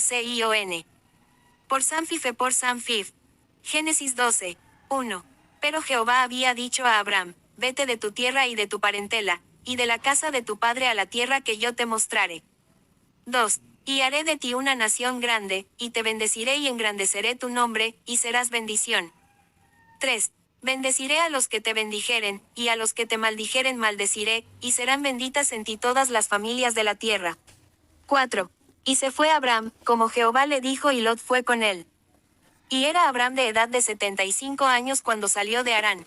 Sion. Por Sanfife por Sanfif. Génesis 12, 1. Pero Jehová había dicho a Abram, vete de tu tierra y de tu parentela, y de la casa de tu padre a la tierra que yo te mostraré. 2. Y haré de ti una nación grande, y te bendeciré y engrandeceré tu nombre, y serás bendición. 3. Bendeciré a los que te bendijeren, y a los que te maldijeren maldeciré, y serán benditas en ti todas las familias de la tierra. 4. Y se fue Abram, como Jehová le dijo, y Lot fue con él. Y era Abram de edad de 75 años cuando salió de Harán.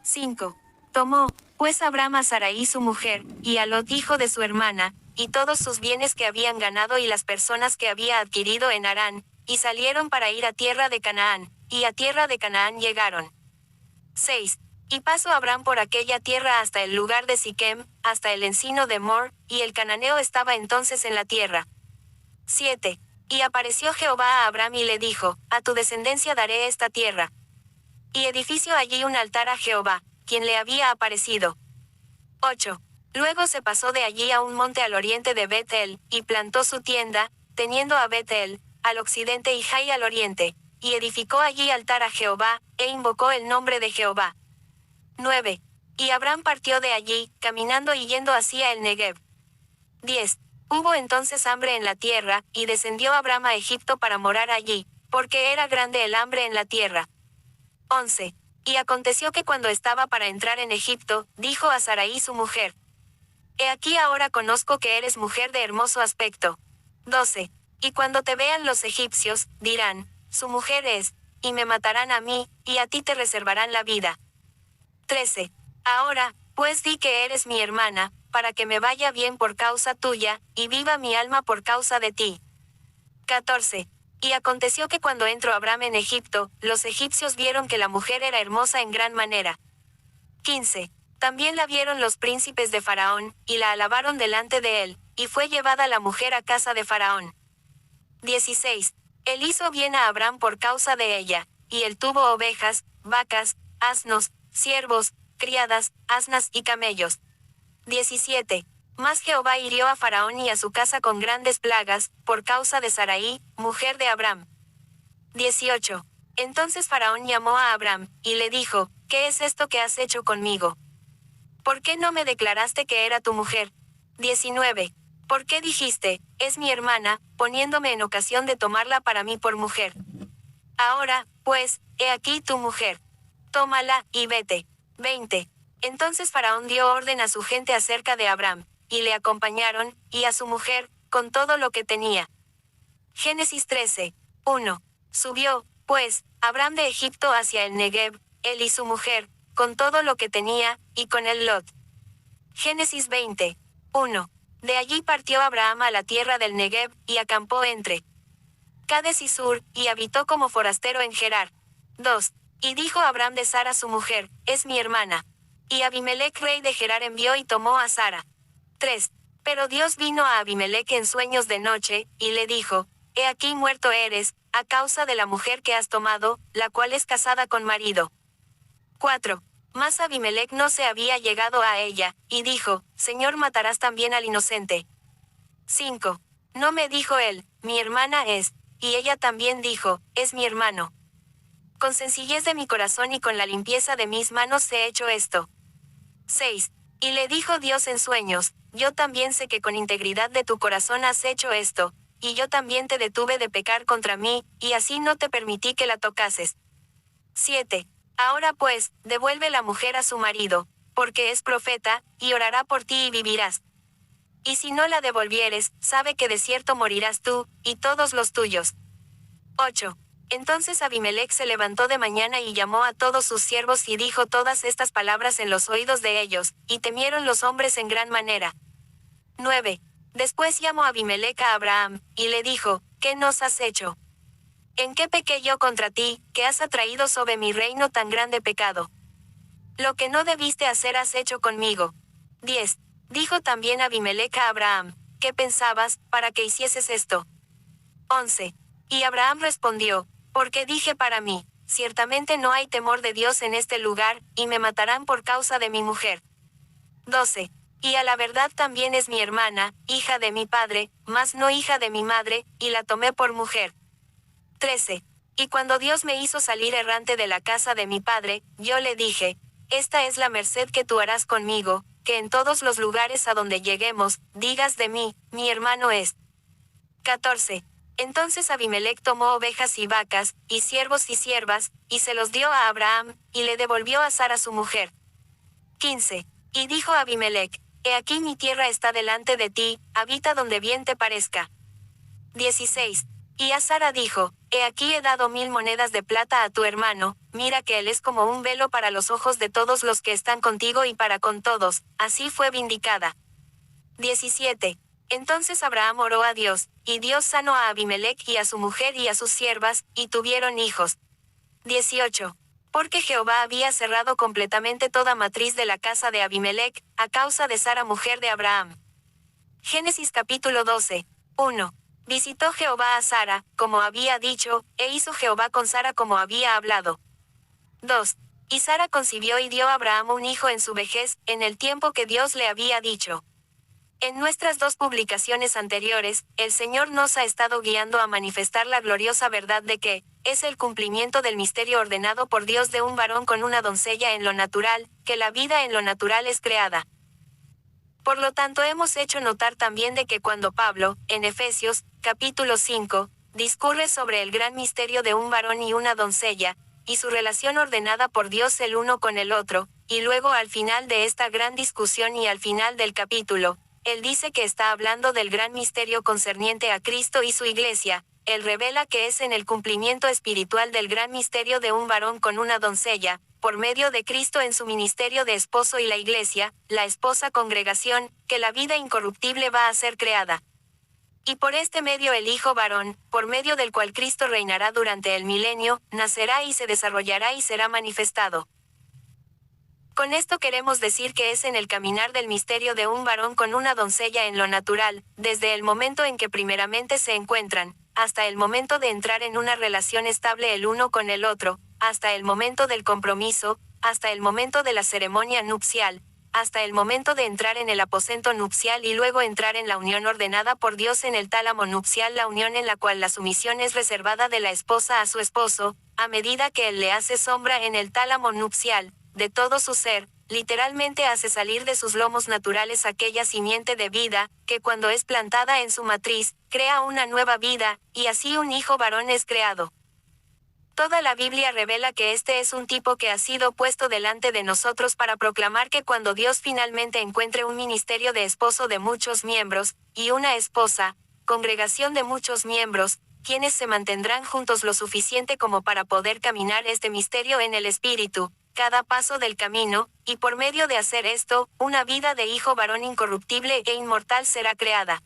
5. Tomó, pues Abram a Sarai su mujer, y a Lot hijo de su hermana, y todos sus bienes que habían ganado y las personas que había adquirido en Harán, y salieron para ir a tierra de Canaán, y a tierra de Canaán llegaron. 6. Y pasó Abram por aquella tierra hasta el lugar de Siquem, hasta el encino de Mor, y el cananeo estaba entonces en la tierra. 7. Y apareció Jehová a Abram y le dijo, a tu descendencia daré esta tierra. Y edifició allí un altar a Jehová, quien le había aparecido. 8. Luego se pasó de allí a un monte al oriente de Bet-el, y plantó su tienda, teniendo a Bet-el, al occidente y Jai al oriente, y edificó allí altar a Jehová, e invocó el nombre de Jehová. 9. Y Abram partió de allí, caminando y yendo hacia el Negev. 10. Hubo entonces hambre en la tierra, y descendió Abram a Egipto para morar allí, porque era grande el hambre en la tierra. 11. Y aconteció que cuando estaba para entrar en Egipto, dijo a Sarai su mujer: He aquí ahora conozco que eres mujer de hermoso aspecto. 12. Y cuando te vean los egipcios, dirán, su mujer es, y me matarán a mí, y a ti te reservarán la vida. 13. Ahora, pues di que eres mi hermana, para que me vaya bien por causa tuya, y viva mi alma por causa de ti. 14. Y aconteció que cuando entró Abram en Egipto, los egipcios vieron que la mujer era hermosa en gran manera. 15. También la vieron los príncipes de Faraón, y la alabaron delante de él, y fue llevada la mujer a casa de Faraón. 16. Él hizo bien a Abram por causa de ella, y él tuvo ovejas, vacas, asnos, siervos, criadas, asnas y camellos. 17. Mas Jehová hirió a Faraón y a su casa con grandes plagas, por causa de Sarai, mujer de Abram. 18. Entonces Faraón llamó a Abram, y le dijo, ¿qué es esto que has hecho conmigo? ¿Por qué no me declaraste que era tu mujer? 19. ¿Por qué dijiste, es mi hermana, poniéndome en ocasión de tomarla para mí por mujer? Ahora, pues, he aquí tu mujer. Tómala, y vete. 20. Entonces Faraón dio orden a su gente acerca de Abram, y le acompañaron, y a su mujer, con todo lo que tenía. Génesis 13. 1. Subió, pues, Abram de Egipto hacia el Negev, él y su mujer, con todo lo que tenía, y con él Lot. Génesis 20. 1. De allí partió Abraham a la tierra del Negev, y acampó entre Cades y Sur, y habitó como forastero en Gerar. 2. Y dijo Abram de Sara su mujer, es mi hermana. Y Abimelech rey de Gerar envió y tomó a Sara. 3. Pero Dios vino a Abimelech en sueños de noche, y le dijo, he aquí muerto eres, a causa de la mujer que has tomado, la cual es casada con marido. 4. Mas Abimelech no se había llegado a ella, y dijo, Señor, matarás también al inocente. 5. No me dijo él, mi hermana es, y ella también dijo, es mi hermano. Con sencillez de mi corazón y con la limpieza de mis manos he hecho esto. 6. Y le dijo Dios en sueños, yo también sé que con integridad de tu corazón has hecho esto, y yo también te detuve de pecar contra mí, y así no te permití que la tocases. 7. Ahora pues, devuelve la mujer a su marido, porque es profeta, y orará por ti y vivirás. Y si no la devolvieres, sabe que de cierto morirás tú, y todos los tuyos. 8. Entonces Abimelech se levantó de mañana y llamó a todos sus siervos y dijo todas estas palabras en los oídos de ellos, y temieron los hombres en gran manera. 9. Después llamó Abimelech a Abraham, y le dijo, ¿qué nos has hecho? ¿En qué pequé yo contra ti, que has atraído sobre mi reino tan grande pecado? Lo que no debiste hacer has hecho conmigo. 10. Dijo también Abimelech a Abraham, ¿qué pensabas, para que hicieses esto? 11. Y Abraham respondió, porque dije para mí, ciertamente no hay temor de Dios en este lugar, y me matarán por causa de mi mujer. 12. Y a la verdad también es mi hermana, hija de mi padre, mas no hija de mi madre, y la tomé por mujer. 13. Y cuando Dios me hizo salir errante de la casa de mi padre, yo le dije, esta es la merced que tú harás conmigo, que en todos los lugares a donde lleguemos, digas de mí, mi hermano es. 14. Entonces Abimelech tomó ovejas y vacas, y siervos y siervas, y se los dio a Abraham, y le devolvió a Sara su mujer. 15. Y dijo Abimelech, he aquí mi tierra está delante de ti, habita donde bien te parezca. 16. Y a Sara dijo, he aquí he dado 1000 monedas de plata a tu hermano, mira que él es como un velo para los ojos de todos los que están contigo y para con todos, así fue vindicada. 17. Entonces Abraham oró a Dios, y Dios sanó a Abimelech y a su mujer y a sus siervas, y tuvieron hijos. 18. Porque Jehová había cerrado completamente toda matriz de la casa de Abimelech, a causa de Sara mujer de Abraham. Génesis capítulo 12. 1. Visitó Jehová a Sara, como había dicho, e hizo Jehová con Sara como había hablado. 2. Y Sara concibió y dio a Abraham un hijo en su vejez, en el tiempo que Dios le había dicho. En nuestras 2 publicaciones anteriores, el Señor nos ha estado guiando a manifestar la gloriosa verdad de que, es el cumplimiento del misterio ordenado por Dios de un varón con una doncella en lo natural, que la vida en lo natural es creada. Por lo tanto hemos hecho notar también de que cuando Pablo, en Efesios, capítulo 5, discurre sobre el gran misterio de un varón y una doncella, y su relación ordenada por Dios el uno con el otro, y luego al final de esta gran discusión y al final del capítulo, él dice que está hablando del gran misterio concerniente a Cristo y su iglesia. Él revela que es en el cumplimiento espiritual del gran misterio de un varón con una doncella, por medio de Cristo en su ministerio de esposo y la iglesia, la esposa congregación, que la vida incorruptible va a ser creada. Y por este medio el Hijo varón, por medio del cual Cristo reinará durante el milenio, nacerá y se desarrollará y será manifestado. Con esto queremos decir que es en el caminar del misterio de un varón con una doncella en lo natural, desde el momento en que primeramente se encuentran, hasta el momento de entrar en una relación estable el uno con el otro, hasta el momento del compromiso, hasta el momento de la ceremonia nupcial, hasta el momento de entrar en el aposento nupcial y luego entrar en la unión ordenada por Dios en el tálamo nupcial, la unión en la cual la sumisión es reservada de la esposa a su esposo, a medida que él le hace sombra en el tálamo nupcial, de todo su ser, literalmente hace salir de sus lomos naturales aquella simiente de vida, que cuando es plantada en su matriz, crea una nueva vida, y así un hijo varón es creado. Toda la Biblia revela que este es un tipo que ha sido puesto delante de nosotros para proclamar que cuando Dios finalmente encuentre un ministerio de esposo de muchos miembros, y una esposa, congregación de muchos miembros, quienes se mantendrán juntos lo suficiente como para poder caminar este misterio en el Espíritu, cada paso del camino, y por medio de hacer esto, una vida de hijo varón incorruptible e inmortal será creada.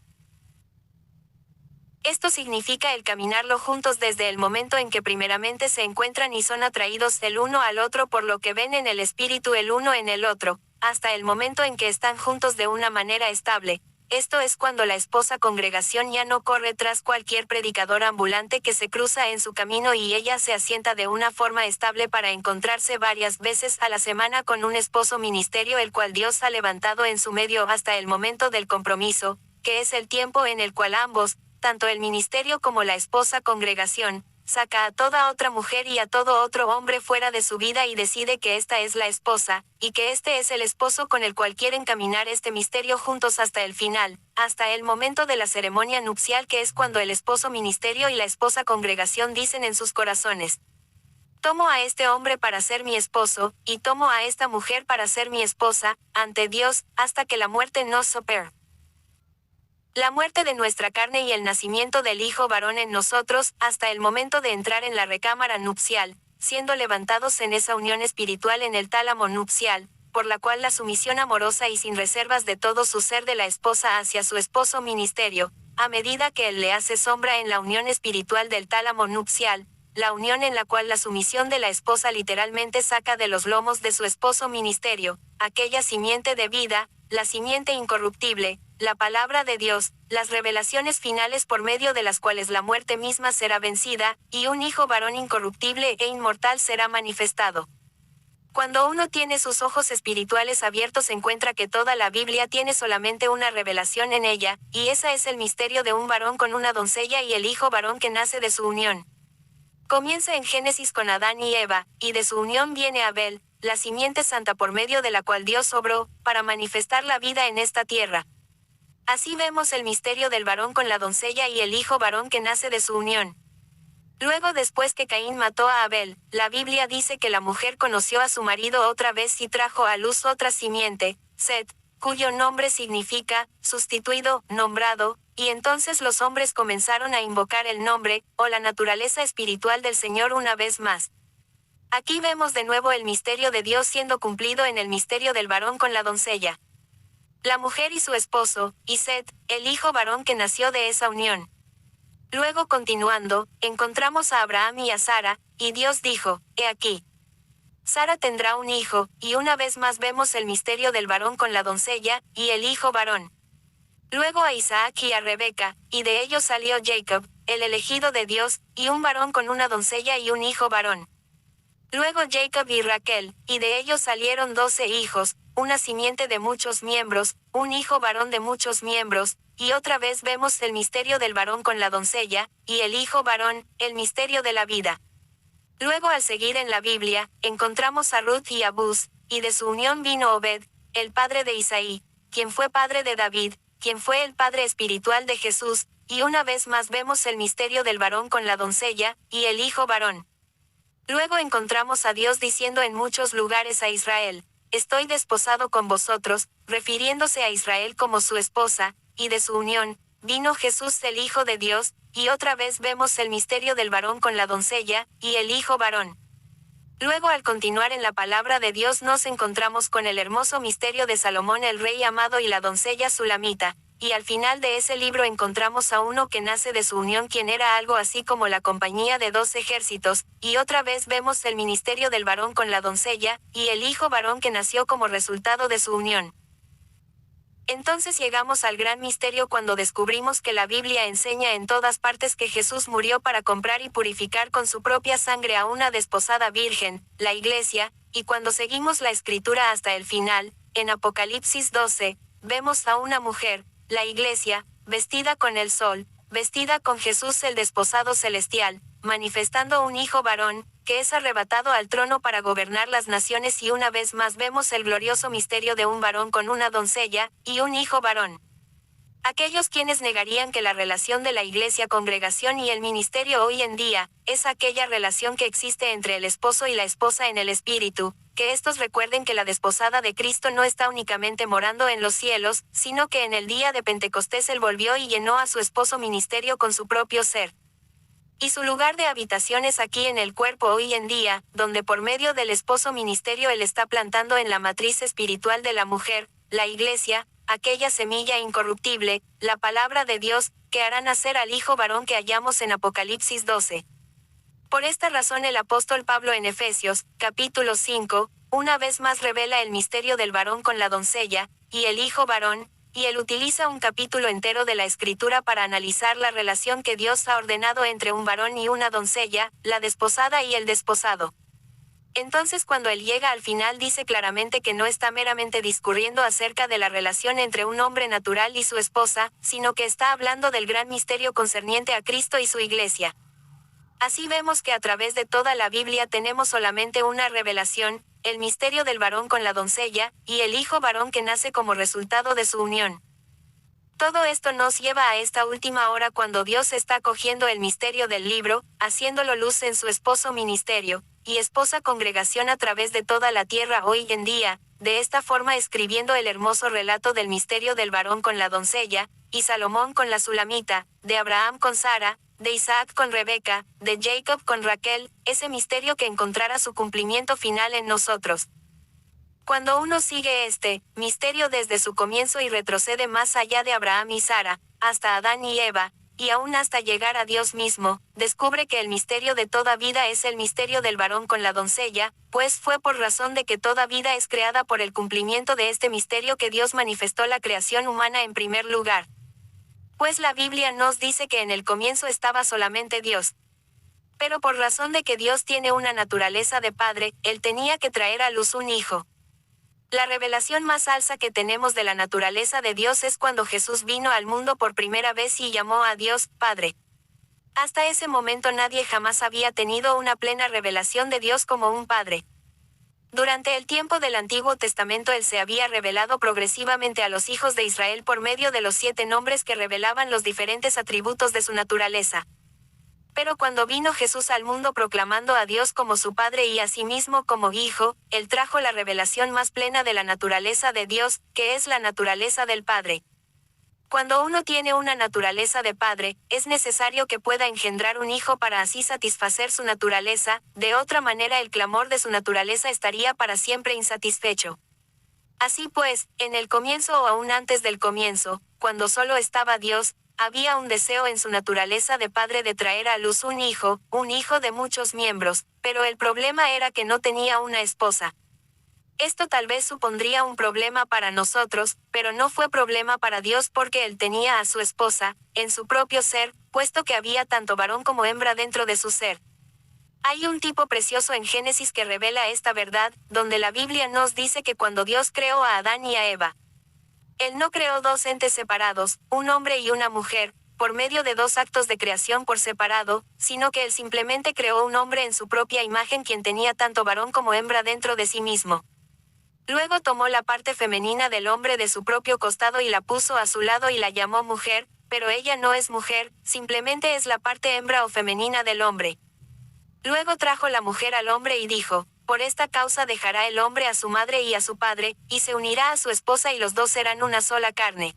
Esto significa el caminarlo juntos desde el momento en que primeramente se encuentran y son atraídos el uno al otro por lo que ven en el Espíritu el uno en el otro, hasta el momento en que están juntos de una manera estable. Esto es cuando la esposa congregación ya no corre tras cualquier predicador ambulante que se cruza en su camino y ella se asienta de una forma estable para encontrarse varias veces a la semana con un esposo ministerio el cual Dios ha levantado en su medio hasta el momento del compromiso, que es el tiempo en el cual ambos, tanto el ministerio como la esposa congregación, saca a toda otra mujer y a todo otro hombre fuera de su vida y decide que esta es la esposa, y que este es el esposo con el cual quieren caminar este misterio juntos hasta el final, hasta el momento de la ceremonia nupcial que es cuando el esposo ministerio y la esposa congregación dicen en sus corazones: tomo a este hombre para ser mi esposo, y tomo a esta mujer para ser mi esposa, ante Dios, hasta que la muerte nos separe. La muerte de nuestra carne y el nacimiento del Hijo varón en nosotros, hasta el momento de entrar en la recámara nupcial, siendo levantados en esa unión espiritual en el tálamo nupcial, por la cual la sumisión amorosa y sin reservas de todo su ser de la esposa hacia su esposo ministerio, a medida que él le hace sombra en la unión espiritual del tálamo nupcial, la unión en la cual la sumisión de la esposa literalmente saca de los lomos de su esposo ministerio, aquella simiente de vida, la simiente incorruptible, la palabra de Dios, las revelaciones finales por medio de las cuales la muerte misma será vencida, y un hijo varón incorruptible e inmortal será manifestado. Cuando uno tiene sus ojos espirituales abiertos encuentra que toda la Biblia tiene solamente una revelación en ella, y esa es el misterio de un varón con una doncella y el hijo varón que nace de su unión. Comienza en Génesis con Adán y Eva, y de su unión viene Abel, la simiente santa por medio de la cual Dios obró, para manifestar la vida en esta tierra. Así vemos el misterio del varón con la doncella y el hijo varón que nace de su unión. Luego, después que Caín mató a Abel, la Biblia dice que la mujer conoció a su marido otra vez y trajo a luz otra simiente, Set, cuyo nombre significa, sustituido, nombrado, y entonces los hombres comenzaron a invocar el nombre, o la naturaleza espiritual del Señor una vez más. Aquí vemos de nuevo el misterio de Dios siendo cumplido en el misterio del varón con la doncella. La mujer y su esposo, y Set, el hijo varón que nació de esa unión. Luego, continuando, encontramos a Abraham y a Sara, y Dios dijo, he aquí. Sara tendrá un hijo, y una vez más vemos el misterio del varón con la doncella, y el hijo varón. Luego a Isaac y a Rebeca, y de ellos salió Jacob, el elegido de Dios, y un varón con una doncella y un hijo varón. Luego Jacob y Raquel, y de ellos salieron 12 hijos, una simiente de muchos miembros, un hijo varón de muchos miembros, y otra vez vemos el misterio del varón con la doncella, y el hijo varón, el misterio de la vida. Luego al seguir en la Biblia, encontramos a Ruth y a Buz, y de su unión vino Obed, el padre de Isaí, quien fue padre de David, quien fue el padre espiritual de Jesús, y una vez más vemos el misterio del varón con la doncella, y el hijo varón. Luego encontramos a Dios diciendo en muchos lugares a Israel, estoy desposado con vosotros, refiriéndose a Israel como su esposa, y de su unión, vino Jesús el Hijo de Dios, y otra vez vemos el misterio del varón con la doncella, y el hijo varón. Luego al continuar en la palabra de Dios nos encontramos con el hermoso misterio de Salomón el rey amado y la doncella Sulamita, y al final de ese libro encontramos a uno que nace de su unión quien era algo así como la compañía de 2 ejércitos, y otra vez vemos el ministerio del varón con la doncella, y el hijo varón que nació como resultado de su unión. Entonces llegamos al gran misterio cuando descubrimos que la Biblia enseña en todas partes que Jesús murió para comprar y purificar con su propia sangre a una desposada virgen, la Iglesia, y cuando seguimos la escritura hasta el final, en Apocalipsis 12, vemos a una mujer, la Iglesia, vestida con el sol, vestida con Jesús el desposado celestial, manifestando un hijo varón, que es arrebatado al trono para gobernar las naciones y una vez más vemos el glorioso misterio de un varón con una doncella, y un hijo varón. Aquellos quienes negarían que la relación de la iglesia congregación y el ministerio hoy en día, es aquella relación que existe entre el esposo y la esposa en el espíritu, que estos recuerden que la desposada de Cristo no está únicamente morando en los cielos, sino que en el día de Pentecostés él volvió y llenó a su esposo ministerio con su propio ser. Y su lugar de habitación es aquí en el cuerpo hoy en día, donde por medio del esposo ministerio él está plantando en la matriz espiritual de la mujer, la iglesia, aquella semilla incorruptible, la palabra de Dios, que hará nacer al hijo varón que hallamos en Apocalipsis 12. Por esta razón el apóstol Pablo en Efesios, capítulo 5, una vez más revela el misterio del varón con la doncella, y el hijo varón, y él utiliza un capítulo entero de la escritura para analizar la relación que Dios ha ordenado entre un varón y una doncella, la desposada y el desposado. Entonces cuando él llega al final dice claramente que no está meramente discurriendo acerca de la relación entre un hombre natural y su esposa, sino que está hablando del gran misterio concerniente a Cristo y su iglesia. Así vemos que a través de toda la Biblia tenemos solamente una revelación, el misterio del varón con la doncella, y el hijo varón que nace como resultado de su unión. Todo esto nos lleva a esta última hora cuando Dios está cogiendo el misterio del libro, haciéndolo luz en su esposo ministerio, y esposa congregación a través de toda la tierra hoy en día, de esta forma escribiendo el hermoso relato del misterio del varón con la doncella, y Salomón con la Sulamita, de Abraham con Sara, de Isaac con Rebeca, de Jacob con Raquel, ese misterio que encontrará su cumplimiento final en nosotros. Cuando uno sigue este misterio desde su comienzo y retrocede más allá de Abraham y Sara, hasta Adán y Eva, y aún hasta llegar a Dios mismo, descubre que el misterio de toda vida es el misterio del varón con la doncella, pues fue por razón de que toda vida es creada por el cumplimiento de este misterio que Dios manifestó la creación humana en primer lugar. Pues la Biblia nos dice que en el comienzo estaba solamente Dios. Pero por razón de que Dios tiene una naturaleza de padre, él tenía que traer a luz un hijo. La revelación más alta que tenemos de la naturaleza de Dios es cuando Jesús vino al mundo por primera vez y llamó a Dios, Padre. Hasta ese momento nadie jamás había tenido una plena revelación de Dios como un Padre. Durante el tiempo del Antiguo Testamento él se había revelado progresivamente a los hijos de Israel por medio de los 7 nombres que revelaban los diferentes atributos de su naturaleza. Pero cuando vino Jesús al mundo proclamando a Dios como su Padre y a sí mismo como Hijo, él trajo la revelación más plena de la naturaleza de Dios, que es la naturaleza del Padre. Cuando uno tiene una naturaleza de padre, es necesario que pueda engendrar un hijo para así satisfacer su naturaleza, de otra manera el clamor de su naturaleza estaría para siempre insatisfecho. Así pues, en el comienzo o aún antes del comienzo, cuando solo estaba Dios, había un deseo en su naturaleza de padre de traer a luz un hijo de muchos miembros, pero el problema era que no tenía una esposa. Esto tal vez supondría un problema para nosotros, pero no fue problema para Dios porque él tenía a su esposa, en su propio ser, puesto que había tanto varón como hembra dentro de su ser. Hay un tipo precioso en Génesis que revela esta verdad, donde la Biblia nos dice que cuando Dios creó a Adán y a Eva, él no creó 2 entes separados, un hombre y una mujer, por medio de 2 actos de creación por separado, sino que él simplemente creó un hombre en su propia imagen quien tenía tanto varón como hembra dentro de sí mismo. Luego tomó la parte femenina del hombre de su propio costado y la puso a su lado y la llamó mujer, pero ella no es mujer, simplemente es la parte hembra o femenina del hombre. Luego trajo la mujer al hombre y dijo, por esta causa dejará el hombre a su madre y a su padre, y se unirá a su esposa y los 2 serán una sola carne.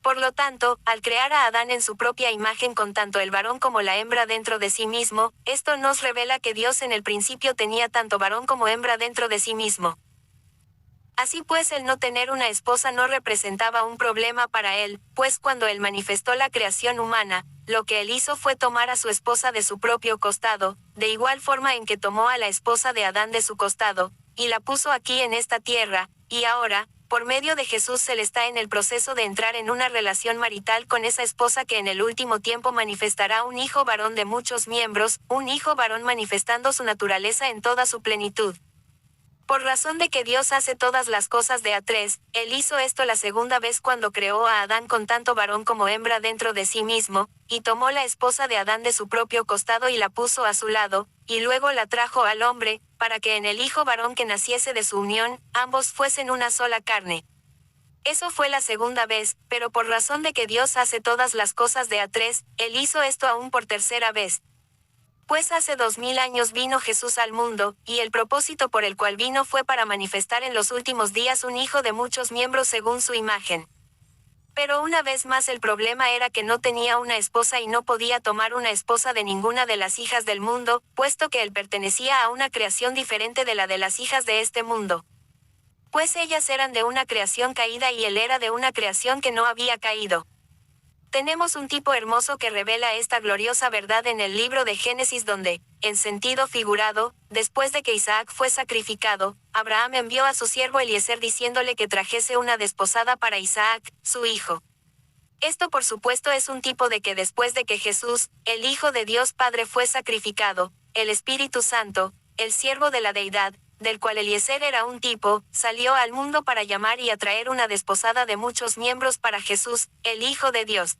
Por lo tanto, al crear a Adán en su propia imagen con tanto el varón como la hembra dentro de sí mismo, esto nos revela que Dios en el principio tenía tanto varón como hembra dentro de sí mismo. Así pues el no tener una esposa no representaba un problema para él, pues cuando él manifestó la creación humana, lo que él hizo fue tomar a su esposa de su propio costado, de igual forma en que tomó a la esposa de Adán de su costado, y la puso aquí en esta tierra, y ahora, por medio de Jesús él está en el proceso de entrar en una relación marital con esa esposa que en el último tiempo manifestará un hijo varón de muchos miembros, un hijo varón manifestando su naturaleza en toda su plenitud. Por razón de que Dios hace todas las cosas de a 3, él hizo esto la segunda vez cuando creó a Adán con tanto varón como hembra dentro de sí mismo, y tomó la esposa de Adán de su propio costado y la puso a su lado, y luego la trajo al hombre, para que en el hijo varón que naciese de su unión, ambos fuesen una sola carne. Eso fue la segunda vez, pero por razón de que Dios hace todas las cosas de a 3, él hizo esto aún por tercera vez. Pues hace 2000 años vino Jesús al mundo, y el propósito por el cual vino fue para manifestar en los últimos días un hijo de muchos miembros según su imagen. Pero una vez más el problema era que no tenía una esposa y no podía tomar una esposa de ninguna de las hijas del mundo, puesto que él pertenecía a una creación diferente de la de las hijas de este mundo. Pues ellas eran de una creación caída y él era de una creación que no había caído. Tenemos un tipo hermoso que revela esta gloriosa verdad en el libro de Génesis donde, en sentido figurado, después de que Isaac fue sacrificado, Abraham envió a su siervo Eliezer diciéndole que trajese una desposada para Isaac, su hijo. Esto por supuesto es un tipo de que después de que Jesús, el Hijo de Dios Padre fue sacrificado, el Espíritu Santo, el siervo de la deidad, del cual Eliezer era un tipo, salió al mundo para llamar y atraer una desposada de muchos miembros para Jesús, el Hijo de Dios.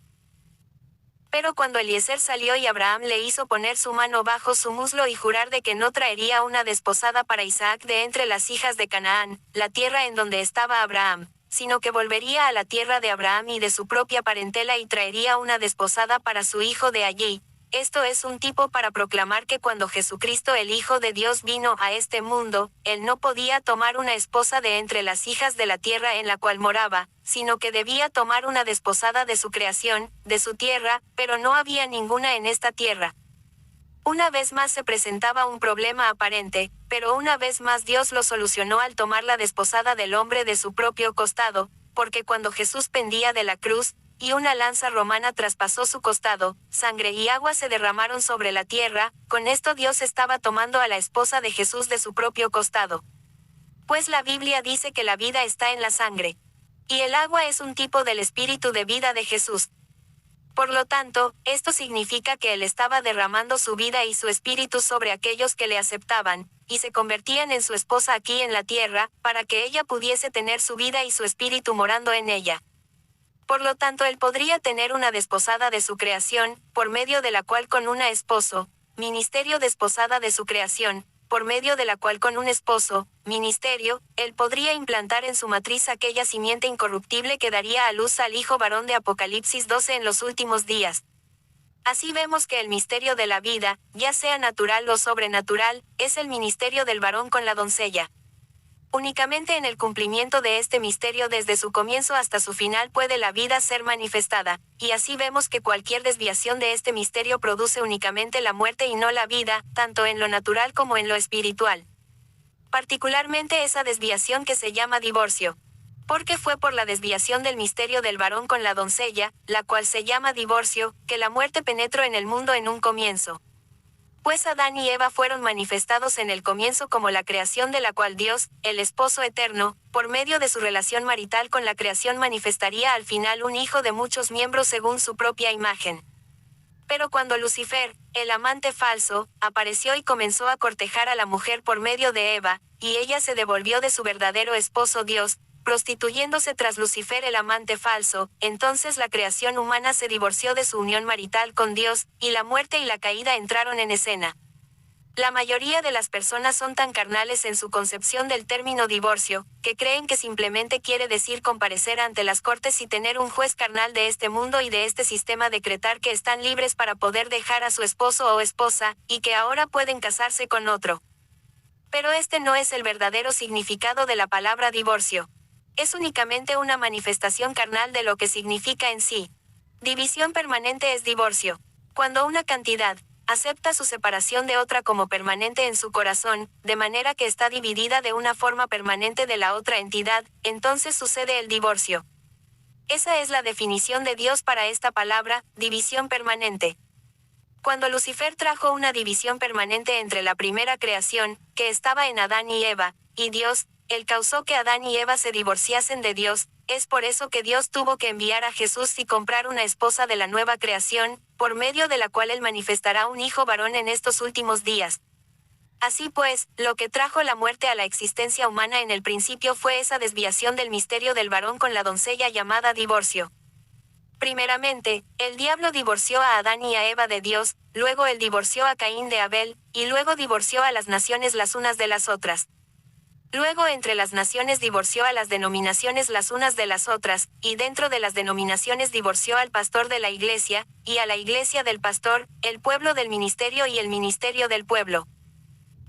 Pero cuando Eliezer salió y Abraham le hizo poner su mano bajo su muslo y jurar de que no traería una desposada para Isaac de entre las hijas de Canaán, la tierra en donde estaba Abraham, sino que volvería a la tierra de Abraham y de su propia parentela y traería una desposada para su hijo de allí. Esto es un tipo para proclamar que cuando Jesucristo el Hijo de Dios vino a este mundo, él no podía tomar una esposa de entre las hijas de la tierra en la cual moraba, sino que debía tomar una desposada de su creación, de su tierra, pero no había ninguna en esta tierra. Una vez más se presentaba un problema aparente, pero una vez más Dios lo solucionó al tomar la desposada del hombre de su propio costado, porque cuando Jesús pendía de la cruz, y una lanza romana traspasó su costado, sangre y agua se derramaron sobre la tierra, con esto Dios estaba tomando a la esposa de Jesús de su propio costado. Pues la Biblia dice que la vida está en la sangre. Y el agua es un tipo del espíritu de vida de Jesús. Por lo tanto, esto significa que él estaba derramando su vida y su espíritu sobre aquellos que le aceptaban, y se convertían en su esposa aquí en la tierra, para que ella pudiese tener su vida y su espíritu morando en ella. Por lo tanto, él podría tener una desposada de su creación, por medio de la cual con una esposo, ministerio desposada de su creación, por medio de la cual con un esposo, ministerio, él podría implantar en su matriz aquella simiente incorruptible que daría a luz al hijo varón de Apocalipsis 12 en los últimos días. Así vemos que el misterio de la vida, ya sea natural o sobrenatural, es el ministerio del varón con la doncella. Únicamente en el cumplimiento de este misterio desde su comienzo hasta su final puede la vida ser manifestada, y así vemos que cualquier desviación de este misterio produce únicamente la muerte y no la vida, tanto en lo natural como en lo espiritual. Particularmente esa desviación que se llama divorcio. Porque fue por la desviación del misterio del varón con la doncella, la cual se llama divorcio, que la muerte penetró en el mundo en un comienzo. Pues Adán y Eva fueron manifestados en el comienzo como la creación de la cual Dios, el esposo eterno, por medio de su relación marital con la creación manifestaría al final un hijo de muchos miembros según su propia imagen. Pero cuando Lucifer, el amante falso, apareció y comenzó a cortejar a la mujer por medio de Eva, y ella se devolvió de su verdadero esposo Dios, prostituyéndose tras Lucifer el amante falso, entonces la creación humana se divorció de su unión marital con Dios, y la muerte y la caída entraron en escena. La mayoría de las personas son tan carnales en su concepción del término divorcio, que creen que simplemente quiere decir comparecer ante las cortes y tener un juez carnal de este mundo y de este sistema decretar que están libres para poder dejar a su esposo o esposa, y que ahora pueden casarse con otro. Pero este no es el verdadero significado de la palabra divorcio. Es únicamente una manifestación carnal de lo que significa en sí. División permanente es divorcio. Cuando una cantidad acepta su separación de otra como permanente en su corazón, de manera que está dividida de una forma permanente de la otra entidad, entonces sucede el divorcio. Esa es la definición de Dios para esta palabra, división permanente. Cuando Lucifer trajo una división permanente entre la primera creación, que estaba en Adán y Eva, y Dios, él causó que Adán y Eva se divorciasen de Dios, es por eso que Dios tuvo que enviar a Jesús y comprar una esposa de la nueva creación, por medio de la cual él manifestará un hijo varón en estos últimos días. Así pues, lo que trajo la muerte a la existencia humana en el principio fue esa desviación del misterio del varón con la doncella llamada divorcio. Primeramente, el diablo divorció a Adán y a Eva de Dios, luego él divorció a Caín de Abel, y luego divorció a las naciones las unas de las otras. Luego entre las naciones divorció a las denominaciones las unas de las otras, y dentro de las denominaciones divorció al pastor de la iglesia, y a la iglesia del pastor, el pueblo del ministerio y el ministerio del pueblo.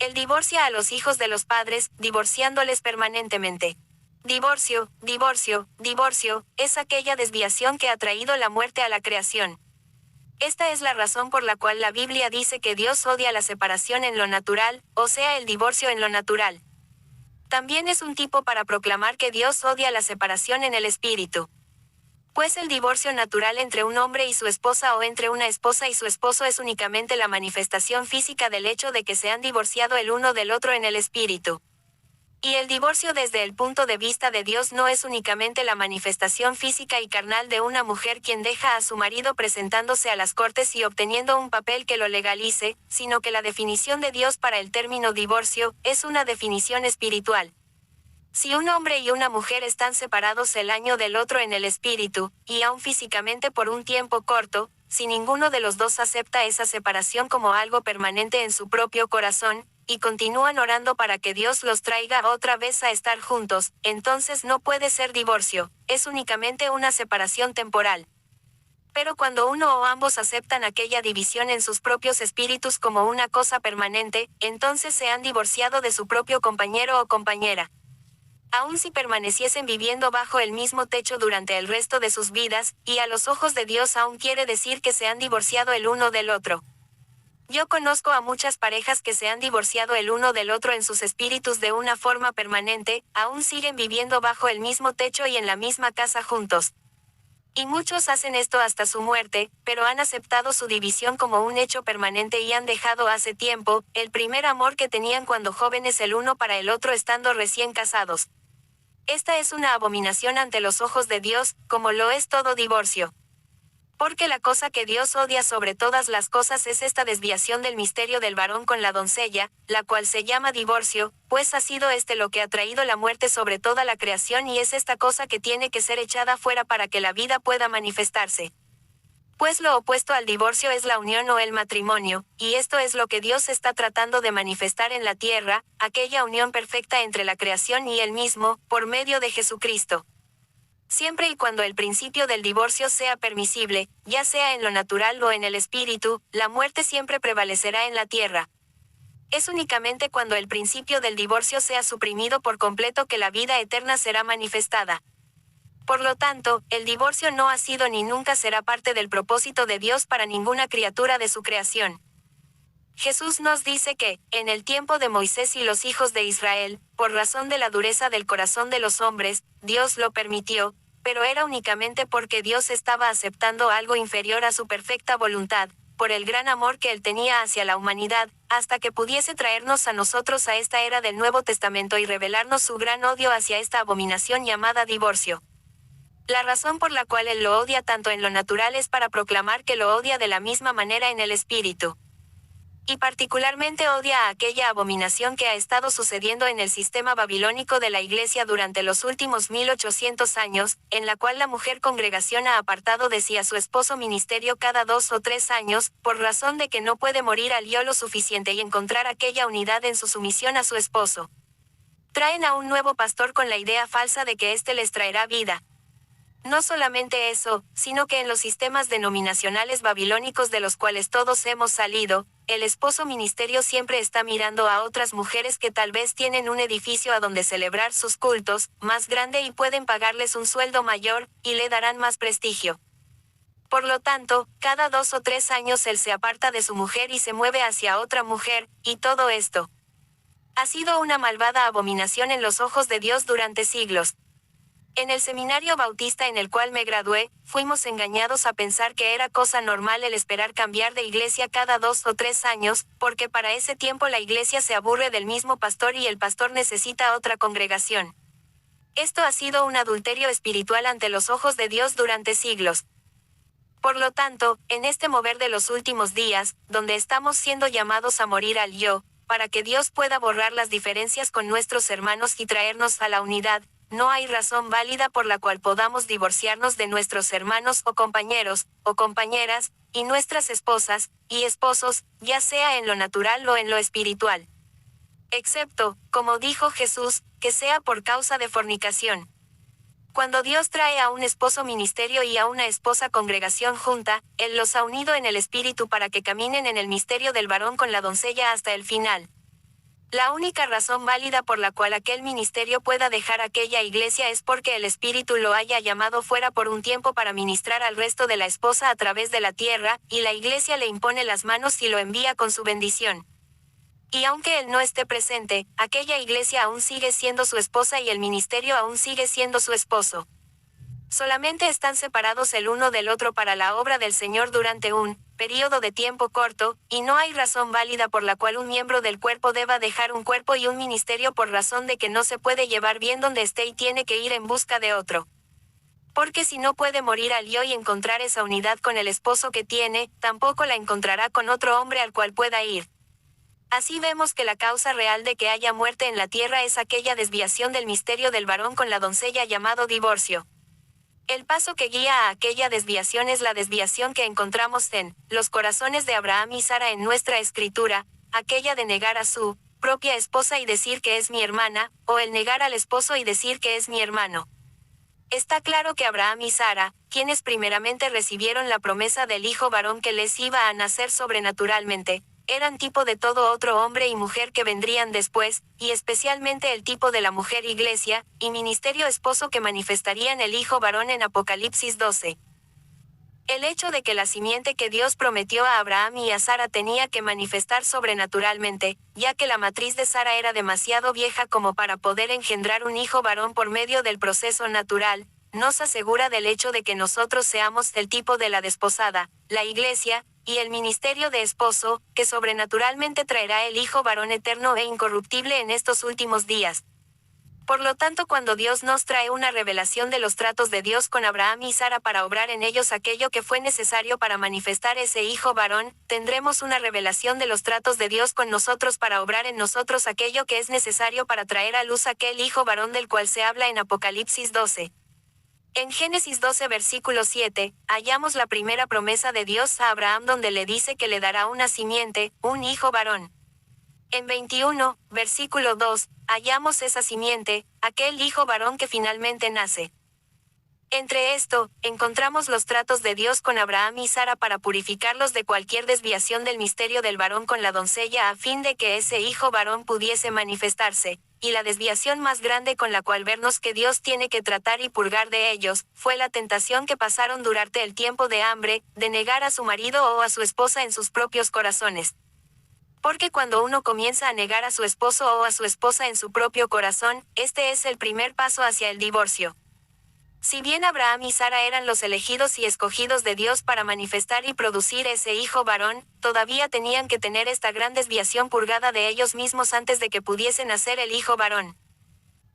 Él divorcia a los hijos de los padres, divorciándoles permanentemente. Divorcio, divorcio, divorcio, es aquella desviación que ha traído la muerte a la creación. Esta es la razón por la cual la Biblia dice que Dios odia la separación en lo natural, o sea el divorcio en lo natural. También es un tipo para proclamar que Dios odia la separación en el espíritu. Pues el divorcio natural entre un hombre y su esposa o entre una esposa y su esposo es únicamente la manifestación física del hecho de que se han divorciado el uno del otro en el espíritu. Y el divorcio desde el punto de vista de Dios no es únicamente la manifestación física y carnal de una mujer quien deja a su marido presentándose a las cortes y obteniendo un papel que lo legalice, sino que la definición de Dios para el término divorcio es una definición espiritual. Si un hombre y una mujer están separados el año del otro en el espíritu, y aún físicamente por un tiempo corto, si ninguno de los dos acepta esa separación como algo permanente en su propio corazón, y continúan orando para que Dios los traiga otra vez a estar juntos, entonces no puede ser divorcio, es únicamente una separación temporal. Pero cuando uno o ambos aceptan aquella división en sus propios espíritus como una cosa permanente, entonces se han divorciado de su propio compañero o compañera. Aun si permaneciesen viviendo bajo el mismo techo durante el resto de sus vidas, y a los ojos de Dios aún quiere decir que se han divorciado el uno del otro. Yo conozco a muchas parejas que se han divorciado el uno del otro en sus espíritus de una forma permanente, aún siguen viviendo bajo el mismo techo y en la misma casa juntos. Y muchos hacen esto hasta su muerte, pero han aceptado su división como un hecho permanente y han dejado hace tiempo, el primer amor que tenían cuando jóvenes el uno para el otro estando recién casados. Esta es una abominación ante los ojos de Dios, como lo es todo divorcio. Porque la cosa que Dios odia sobre todas las cosas es esta desviación del misterio del varón con la doncella, la cual se llama divorcio, pues ha sido lo que ha traído la muerte sobre toda la creación y es esta cosa que tiene que ser echada fuera para que la vida pueda manifestarse. Pues lo opuesto al divorcio es la unión o el matrimonio, y esto es lo que Dios está tratando de manifestar en la tierra, aquella unión perfecta entre la creación y Él mismo, por medio de Jesucristo. Siempre y cuando el principio del divorcio sea permisible, ya sea en lo natural o en el espíritu, la muerte siempre prevalecerá en la tierra. Es únicamente cuando el principio del divorcio sea suprimido por completo que la vida eterna será manifestada. Por lo tanto, el divorcio no ha sido ni nunca será parte del propósito de Dios para ninguna criatura de su creación. Jesús nos dice que, en el tiempo de Moisés y los hijos de Israel, por razón de la dureza del corazón de los hombres, Dios lo permitió, pero era únicamente porque Dios estaba aceptando algo inferior a su perfecta voluntad, por el gran amor que Él tenía hacia la humanidad, hasta que pudiese traernos a nosotros a esta era del Nuevo Testamento y revelarnos su gran odio hacia esta abominación llamada divorcio. La razón por la cual Él lo odia tanto en lo natural es para proclamar que lo odia de la misma manera en el espíritu. Y particularmente odia a aquella abominación que ha estado sucediendo en el sistema babilónico de la Iglesia durante los últimos 1800 años, en la cual la mujer congregación ha apartado de sí a su esposo ministerio cada 2 o 3 años, por razón de que no puede morir al yo lo suficiente y encontrar aquella unidad en su sumisión a su esposo. Traen a un nuevo pastor con la idea falsa de que éste les traerá vida. No solamente eso, sino que en los sistemas denominacionales babilónicos de los cuales todos hemos salido, el esposo ministerio siempre está mirando a otras mujeres que tal vez tienen un edificio a donde celebrar sus cultos, más grande y pueden pagarles un sueldo mayor, y le darán más prestigio. Por lo tanto, cada 2 o 3 años él se aparta de su mujer y se mueve hacia otra mujer, y todo esto ha sido una malvada abominación en los ojos de Dios durante siglos. En el seminario bautista en el cual me gradué, fuimos engañados a pensar que era cosa normal el esperar cambiar de iglesia cada 2 o 3 años, porque para ese tiempo la iglesia se aburre del mismo pastor y el pastor necesita otra congregación. Esto ha sido un adulterio espiritual ante los ojos de Dios durante siglos. Por lo tanto, en este mover de los últimos días, donde estamos siendo llamados a morir al yo, para que Dios pueda borrar las diferencias con nuestros hermanos y traernos a la unidad, no hay razón válida por la cual podamos divorciarnos de nuestros hermanos o compañeros, o compañeras, y nuestras esposas, y esposos, ya sea en lo natural o en lo espiritual. Excepto, como dijo Jesús, que sea por causa de fornicación. Cuando Dios trae a un esposo ministerio y a una esposa congregación junta, Él los ha unido en el espíritu para que caminen en el misterio del varón con la doncella hasta el final. La única razón válida por la cual aquel ministerio pueda dejar aquella iglesia es porque el Espíritu lo haya llamado fuera por un tiempo para ministrar al resto de la esposa a través de la tierra, y la iglesia le impone las manos y lo envía con su bendición. Y aunque él no esté presente, aquella iglesia aún sigue siendo su esposa y el ministerio aún sigue siendo su esposo. Solamente están separados el uno del otro para la obra del Señor durante un período de tiempo corto, y no hay razón válida por la cual un miembro del cuerpo deba dejar un cuerpo y un ministerio por razón de que no se puede llevar bien donde esté y tiene que ir en busca de otro. Porque si no puede morir al yo y encontrar esa unidad con el esposo que tiene, tampoco la encontrará con otro hombre al cual pueda ir. Así vemos que la causa real de que haya muerte en la tierra es aquella desviación del misterio del varón con la doncella llamado divorcio. El paso que guía a aquella desviación es la desviación que encontramos en los corazones de Abraham y Sara en nuestra escritura, aquella de negar a su propia esposa y decir que es mi hermana, o el negar al esposo y decir que es mi hermano. Está claro que Abraham y Sara, quienes primeramente recibieron la promesa del hijo varón que les iba a nacer sobrenaturalmente, eran tipo de todo otro hombre y mujer que vendrían después, y especialmente el tipo de la mujer iglesia, y ministerio esposo que manifestarían el hijo varón en Apocalipsis 12. El hecho de que la simiente que Dios prometió a Abraham y a Sara tenía que manifestar sobrenaturalmente, ya que la matriz de Sara era demasiado vieja como para poder engendrar un hijo varón por medio del proceso natural, nos asegura del hecho de que nosotros seamos del tipo de la desposada, la iglesia, y el ministerio de esposo, que sobrenaturalmente traerá el hijo varón eterno e incorruptible en estos últimos días. Por lo tanto, cuando Dios nos trae una revelación de los tratos de Dios con Abraham y Sara para obrar en ellos aquello que fue necesario para manifestar ese hijo varón, tendremos una revelación de los tratos de Dios con nosotros para obrar en nosotros aquello que es necesario para traer a luz aquel hijo varón del cual se habla en Apocalipsis 12. En Génesis 12 versículo 7, hallamos la primera promesa de Dios a Abraham donde le dice que le dará una simiente, un hijo varón. En 21, versículo 2, hallamos esa simiente, aquel hijo varón que finalmente nace. Entre esto, encontramos los tratos de Dios con Abraham y Sara para purificarlos de cualquier desviación del misterio del varón con la doncella a fin de que ese hijo varón pudiese manifestarse, y la desviación más grande con la cual vernos que Dios tiene que tratar y purgar de ellos, fue la tentación que pasaron durante el tiempo de hambre, de negar a su marido o a su esposa en sus propios corazones. Porque cuando uno comienza a negar a su esposo o a su esposa en su propio corazón, este es el primer paso hacia el divorcio. Si bien Abraham y Sara eran los elegidos y escogidos de Dios para manifestar y producir ese hijo varón, todavía tenían que tener esta gran desviación purgada de ellos mismos antes de que pudiesen hacer el hijo varón.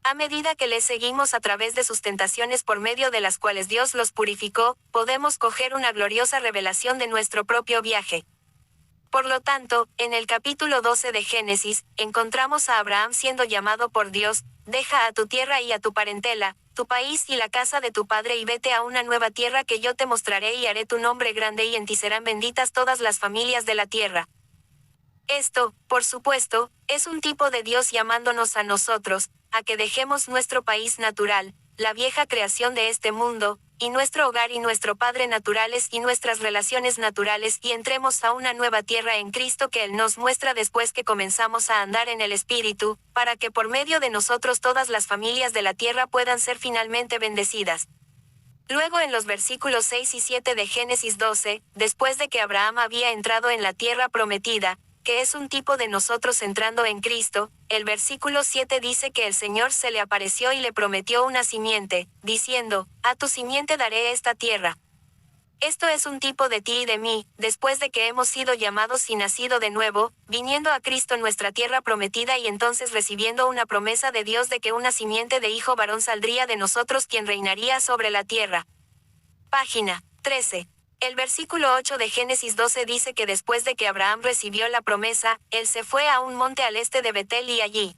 A medida que les seguimos a través de sus tentaciones por medio de las cuales Dios los purificó, podemos coger una gloriosa revelación de nuestro propio viaje. Por lo tanto, en el capítulo 12 de Génesis, encontramos a Abraham siendo llamado por Dios: deja a tu tierra y a tu parentela, tu país y la casa de tu padre y vete a una nueva tierra que yo te mostraré y haré tu nombre grande y en ti serán benditas todas las familias de la tierra. Esto, por supuesto, es un tipo de Dios llamándonos a nosotros, a que dejemos nuestro país natural, la vieja creación de este mundo, y nuestro hogar y nuestro Padre naturales y nuestras relaciones naturales y entremos a una nueva tierra en Cristo que Él nos muestra después que comenzamos a andar en el Espíritu, para que por medio de nosotros todas las familias de la tierra puedan ser finalmente bendecidas. Luego en los versículos 6 y 7 de Génesis 12, después de que Abraham había entrado en la tierra prometida, que es un tipo de nosotros entrando en Cristo, el versículo 7 dice que el Señor se le apareció y le prometió una simiente, diciendo: a tu simiente daré esta tierra. Esto es un tipo de ti y de mí, después de que hemos sido llamados y nacido de nuevo, viniendo a Cristo nuestra tierra prometida y entonces recibiendo una promesa de Dios de que una simiente de hijo varón saldría de nosotros quien reinaría sobre la tierra. Página 13. El versículo 8 de Génesis 12 dice que después de que Abraham recibió la promesa, él se fue a un monte al este de Betel y allí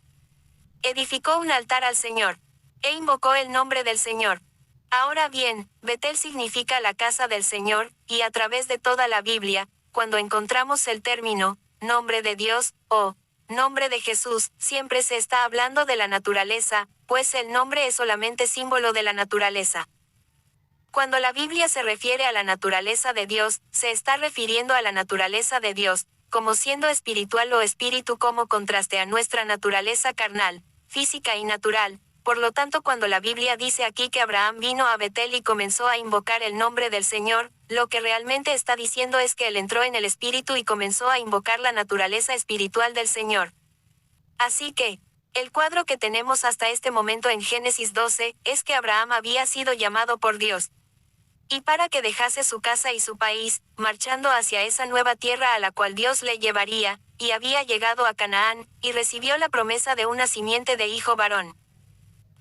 edificó un altar al Señor, e invocó el nombre del Señor. Ahora bien, Betel significa la casa del Señor, y a través de toda la Biblia, cuando encontramos el término, nombre de Dios, o nombre de Jesús, siempre se está hablando de la naturaleza, pues el nombre es solamente símbolo de la naturaleza. Cuando la Biblia se refiere a la naturaleza de Dios, se está refiriendo a la naturaleza de Dios, como siendo espiritual o espíritu como contraste a nuestra naturaleza carnal, física y natural. Por lo tanto, cuando la Biblia dice aquí que Abraham vino a Betel y comenzó a invocar el nombre del Señor, lo que realmente está diciendo es que él entró en el espíritu y comenzó a invocar la naturaleza espiritual del Señor. Así que, el cuadro que tenemos hasta este momento en Génesis 12, es que Abraham había sido llamado por Dios. Y para que dejase su casa y su país, marchando hacia esa nueva tierra a la cual Dios le llevaría, y había llegado a Canaán, y recibió la promesa de una simiente de hijo varón,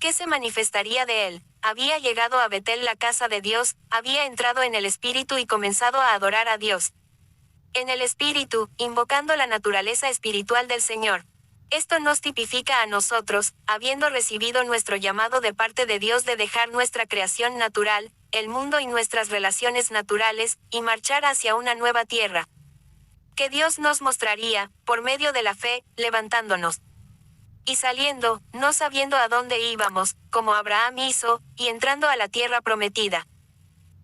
que se manifestaría de él. Había llegado a Betel, la casa de Dios, había entrado en el espíritu y comenzado a adorar a Dios en el espíritu, invocando la naturaleza espiritual del Señor. Esto nos tipifica a nosotros, habiendo recibido nuestro llamado de parte de Dios de dejar nuestra creación natural, el mundo y nuestras relaciones naturales, y marchar hacia una nueva tierra, que Dios nos mostraría, por medio de la fe, levantándonos y saliendo, no sabiendo a dónde íbamos, como Abraham hizo, y entrando a la tierra prometida.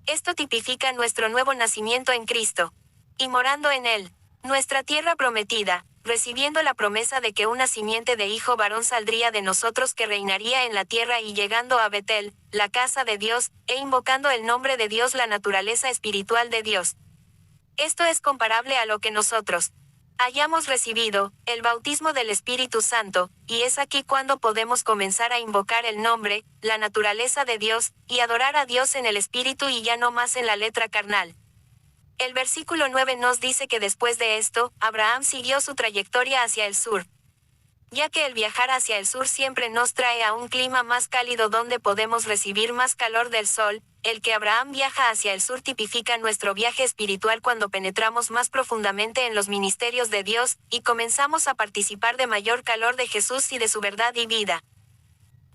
Esto tipifica nuestro nuevo nacimiento en Cristo, y morando en Él, nuestra tierra prometida, recibiendo la promesa de que una simiente de hijo varón saldría de nosotros que reinaría en la tierra y llegando a Betel, la casa de Dios, e invocando el nombre de Dios, la naturaleza espiritual de Dios. Esto es comparable a lo que nosotros hayamos recibido, el bautismo del Espíritu Santo, y es aquí cuando podemos comenzar a invocar el nombre, la naturaleza de Dios, y adorar a Dios en el Espíritu y ya no más en la letra carnal. El versículo 9 nos dice que después de esto, Abraham siguió su trayectoria hacia el sur. ya que el viajar hacia el sur siempre nos trae a un clima más cálido donde podemos recibir más calor del sol. El que Abraham viaja hacia el sur tipifica nuestro viaje espiritual cuando penetramos más profundamente en los ministerios de Dios, y comenzamos a participar de mayor calor de Jesús y de su verdad y vida.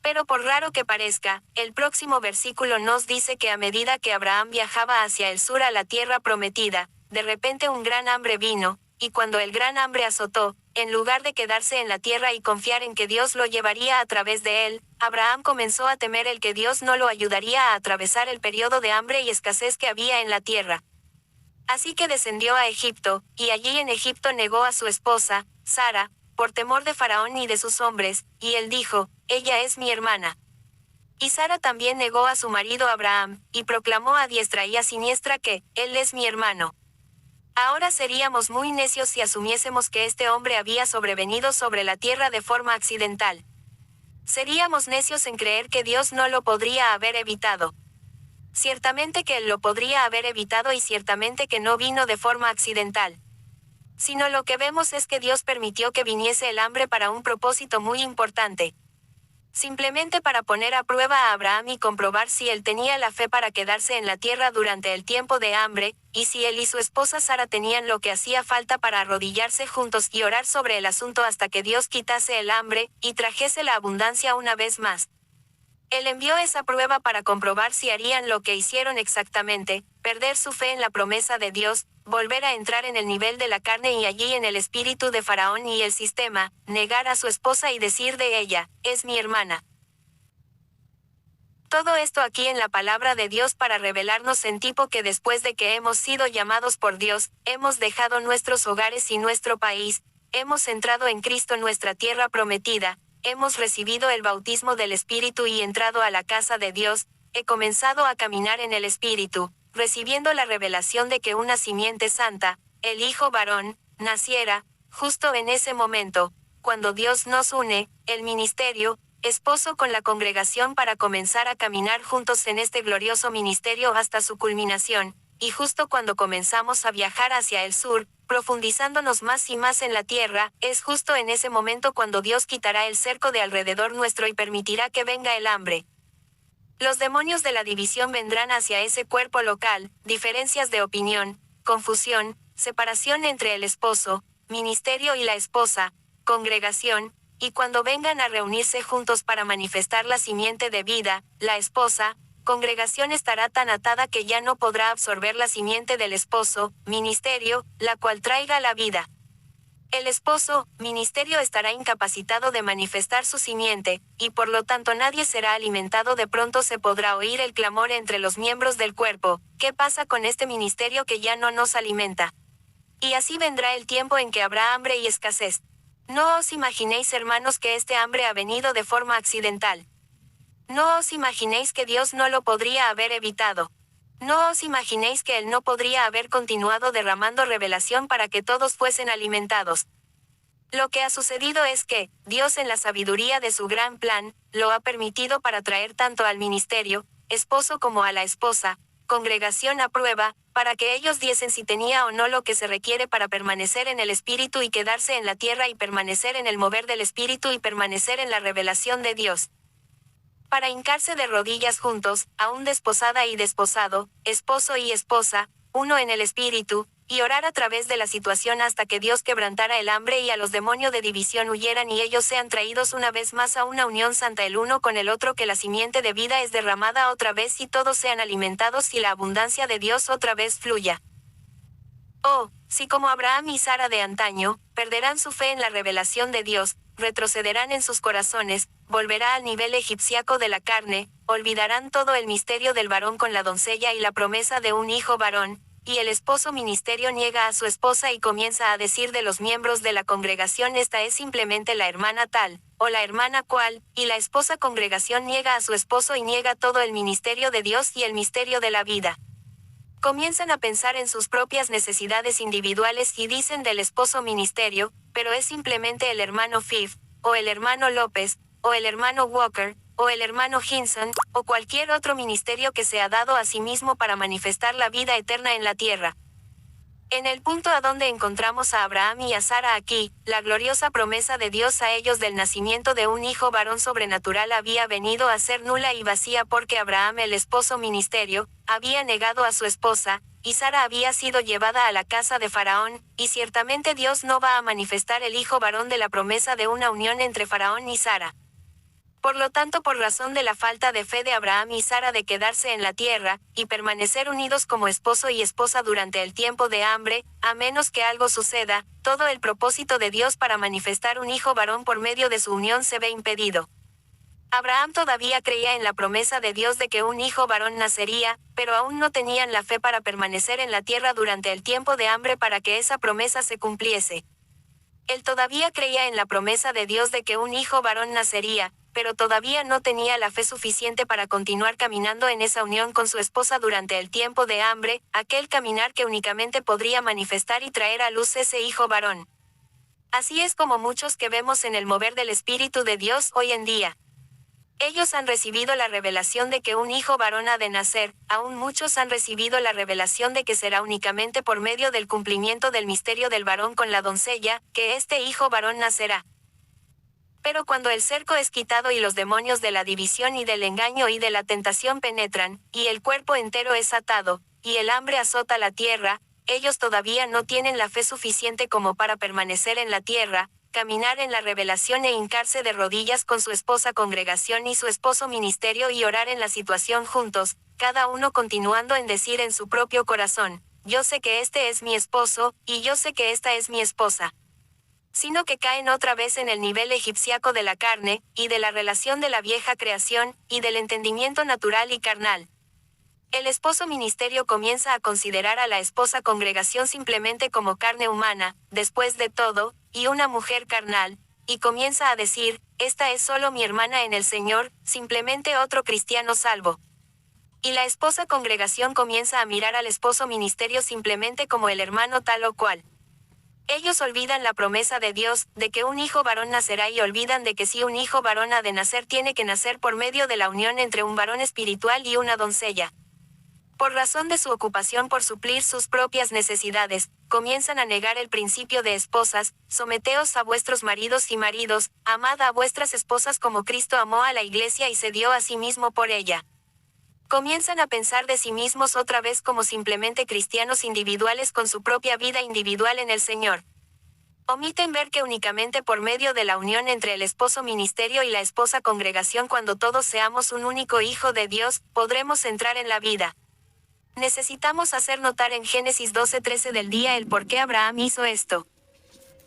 Pero por raro que parezca, el próximo versículo nos dice que a medida que Abraham viajaba hacia el sur a la tierra prometida, de repente un gran hambre vino, y cuando el gran hambre azotó, en lugar de quedarse en la tierra y confiar en que Dios lo llevaría a través de él, Abraham comenzó a temer el que Dios no lo ayudaría a atravesar el periodo de hambre y escasez que había en la tierra. Así que descendió a Egipto, y allí en Egipto negó a su esposa, Sara, por temor de Faraón y de sus hombres, y él dijo, ella es mi hermana. Y Sara también negó a su marido Abraham, y proclamó a diestra y a siniestra que, él es mi hermano. Ahora seríamos muy necios si asumiésemos que este hombre había sobrevenido sobre la tierra de forma accidental. Seríamos necios en creer que Dios no lo podría haber evitado. Ciertamente que él lo podría haber evitado y ciertamente que no vino de forma accidental. Sino lo que vemos es que Dios permitió que viniese el hambre para un propósito muy importante. Simplemente para poner a prueba a Abraham y comprobar si él tenía la fe para quedarse en la tierra durante el tiempo de hambre, y si él y su esposa Sara tenían lo que hacía falta para arrodillarse juntos y orar sobre el asunto hasta que Dios quitase el hambre, y trajese la abundancia una vez más. Él envió esa prueba para comprobar si harían lo que hicieron exactamente, perder su fe en la promesa de Dios, volver a entrar en el nivel de la carne y allí en el espíritu de Faraón y el sistema, negar a su esposa y decir de ella, es mi hermana. Todo esto aquí en la palabra de Dios para revelarnos en tipo que después de que hemos sido llamados por Dios, hemos dejado nuestros hogares y nuestro país, hemos entrado en Cristo nuestra tierra prometida, hemos recibido el bautismo del Espíritu y entrado a la casa de Dios, he comenzado a caminar en el Espíritu, recibiendo la revelación de que una simiente santa, el Hijo varón, naciera, justo en ese momento, cuando Dios nos une, el ministerio, esposo con la congregación para comenzar a caminar juntos en este glorioso ministerio hasta su culminación, y justo cuando comenzamos a viajar hacia el sur, profundizándonos más y más en la tierra, es justo en ese momento cuando Dios quitará el cerco de alrededor nuestro y permitirá que venga el hambre. Los demonios de la división vendrán hacia ese cuerpo local, diferencias de opinión, confusión, separación entre el esposo, ministerio y la esposa, congregación, y cuando vengan a reunirse juntos para manifestar la simiente de vida, la esposa, congregación estará tan atada que ya no podrá absorber la simiente del esposo, ministerio, la cual traiga la vida. El esposo, ministerio estará incapacitado de manifestar su simiente, y por lo tanto nadie será alimentado. De pronto se podrá oír el clamor entre los miembros del cuerpo, ¿qué pasa con este ministerio que ya no nos alimenta? Y así vendrá el tiempo en que habrá hambre y escasez. No os imaginéis, hermanos, que este hambre ha venido de forma accidental. No os imaginéis que Dios no lo podría haber evitado. No os imaginéis que Él no podría haber continuado derramando revelación para que todos fuesen alimentados. Lo que ha sucedido es que, Dios en la sabiduría de su gran plan, lo ha permitido para traer tanto al ministerio, esposo como a la esposa, congregación a prueba, para que ellos diesen si tenía o no lo que se requiere para permanecer en el Espíritu y quedarse en la tierra y permanecer en el mover del Espíritu y permanecer en la revelación de Dios. Para hincarse de rodillas juntos, aún desposada y desposado, esposo y esposa, uno en el Espíritu, y orar a través de la situación hasta que Dios quebrantara el hambre y a los demonios de división huyeran y ellos sean traídos una vez más a una unión santa el uno con el otro, que la simiente de vida es derramada otra vez y todos sean alimentados y la abundancia de Dios otra vez fluya. Oh, si como Abraham y Sara de antaño, perderán su fe en la revelación de Dios, retrocederán en sus corazones, volverá al nivel egipciaco de la carne, olvidarán todo el misterio del varón con la doncella y la promesa de un hijo varón, y el esposo ministerio niega a su esposa y comienza a decir de los miembros de la congregación, esta es simplemente la hermana tal, o la hermana cual, y la esposa congregación niega a su esposo y niega todo el ministerio de Dios y el misterio de la vida. Comienzan a pensar en sus propias necesidades individuales y dicen del esposo ministerio, pero es simplemente el hermano Fiv, o el hermano López, o el hermano Walker, o el hermano Hinson, o cualquier otro ministerio que se ha dado a sí mismo para manifestar la vida eterna en la tierra. En el punto a donde encontramos a Abraham y a Sara aquí, la gloriosa promesa de Dios a ellos del nacimiento de un hijo varón sobrenatural había venido a ser nula y vacía porque Abraham, el esposo ministerio, había negado a su esposa, y Sara había sido llevada a la casa de Faraón, y ciertamente Dios no va a manifestar el hijo varón de la promesa de una unión entre Faraón y Sara. Por lo tanto, por razón de la falta de fe de Abraham y Sara de quedarse en la tierra, y permanecer unidos como esposo y esposa durante el tiempo de hambre, a menos que algo suceda, todo el propósito de Dios para manifestar un hijo varón por medio de su unión se ve impedido. Abraham todavía creía en la promesa de Dios de que un hijo varón nacería, pero aún no tenían la fe para permanecer en la tierra durante el tiempo de hambre para que esa promesa se cumpliese. Él todavía creía en la promesa de Dios de que un hijo varón nacería, pero todavía no tenía la fe suficiente para continuar caminando en esa unión con su esposa durante el tiempo de hambre, aquel caminar que únicamente podría manifestar y traer a luz ese hijo varón. Así es como muchos que vemos en el mover del Espíritu de Dios hoy en día. Ellos han recibido la revelación de que un hijo varón ha de nacer, aún muchos han recibido la revelación de que será únicamente por medio del cumplimiento del misterio del varón con la doncella, que este hijo varón nacerá. Pero cuando el cerco es quitado y los demonios de la división y del engaño y de la tentación penetran, y el cuerpo entero es atado, y el hambre azota la tierra, ellos todavía no tienen la fe suficiente como para permanecer en la tierra, caminar en la revelación e hincarse de rodillas con su esposa congregación y su esposo ministerio y orar en la situación juntos, cada uno continuando en decir en su propio corazón, yo sé que este es mi esposo, y yo sé que esta es mi esposa. Sino que caen otra vez en el nivel egipciaco de la carne, y de la relación de la vieja creación, y del entendimiento natural y carnal. El esposo ministerio comienza a considerar a la esposa congregación simplemente como carne humana, después de todo, y una mujer carnal, y comienza a decir, esta es solo mi hermana en el Señor, simplemente otro cristiano salvo. Y la esposa congregación comienza a mirar al esposo ministerio simplemente como el hermano tal o cual. Ellos olvidan la promesa de Dios, de que un hijo varón nacerá y olvidan de que si un hijo varón ha de nacer tiene que nacer por medio de la unión entre un varón espiritual y una doncella. Por razón de su ocupación por suplir sus propias necesidades, comienzan a negar el principio de esposas, someteos a vuestros maridos y maridos, amad a vuestras esposas como Cristo amó a la iglesia y se dio a sí mismo por ella. Comienzan a pensar de sí mismos otra vez como simplemente cristianos individuales con su propia vida individual en el Señor. Omiten ver que únicamente por medio de la unión entre el esposo ministerio y la esposa congregación cuando todos seamos un único hijo de Dios, podremos entrar en la vida. Necesitamos hacer notar en Génesis 12:13 del día el por qué Abraham hizo esto.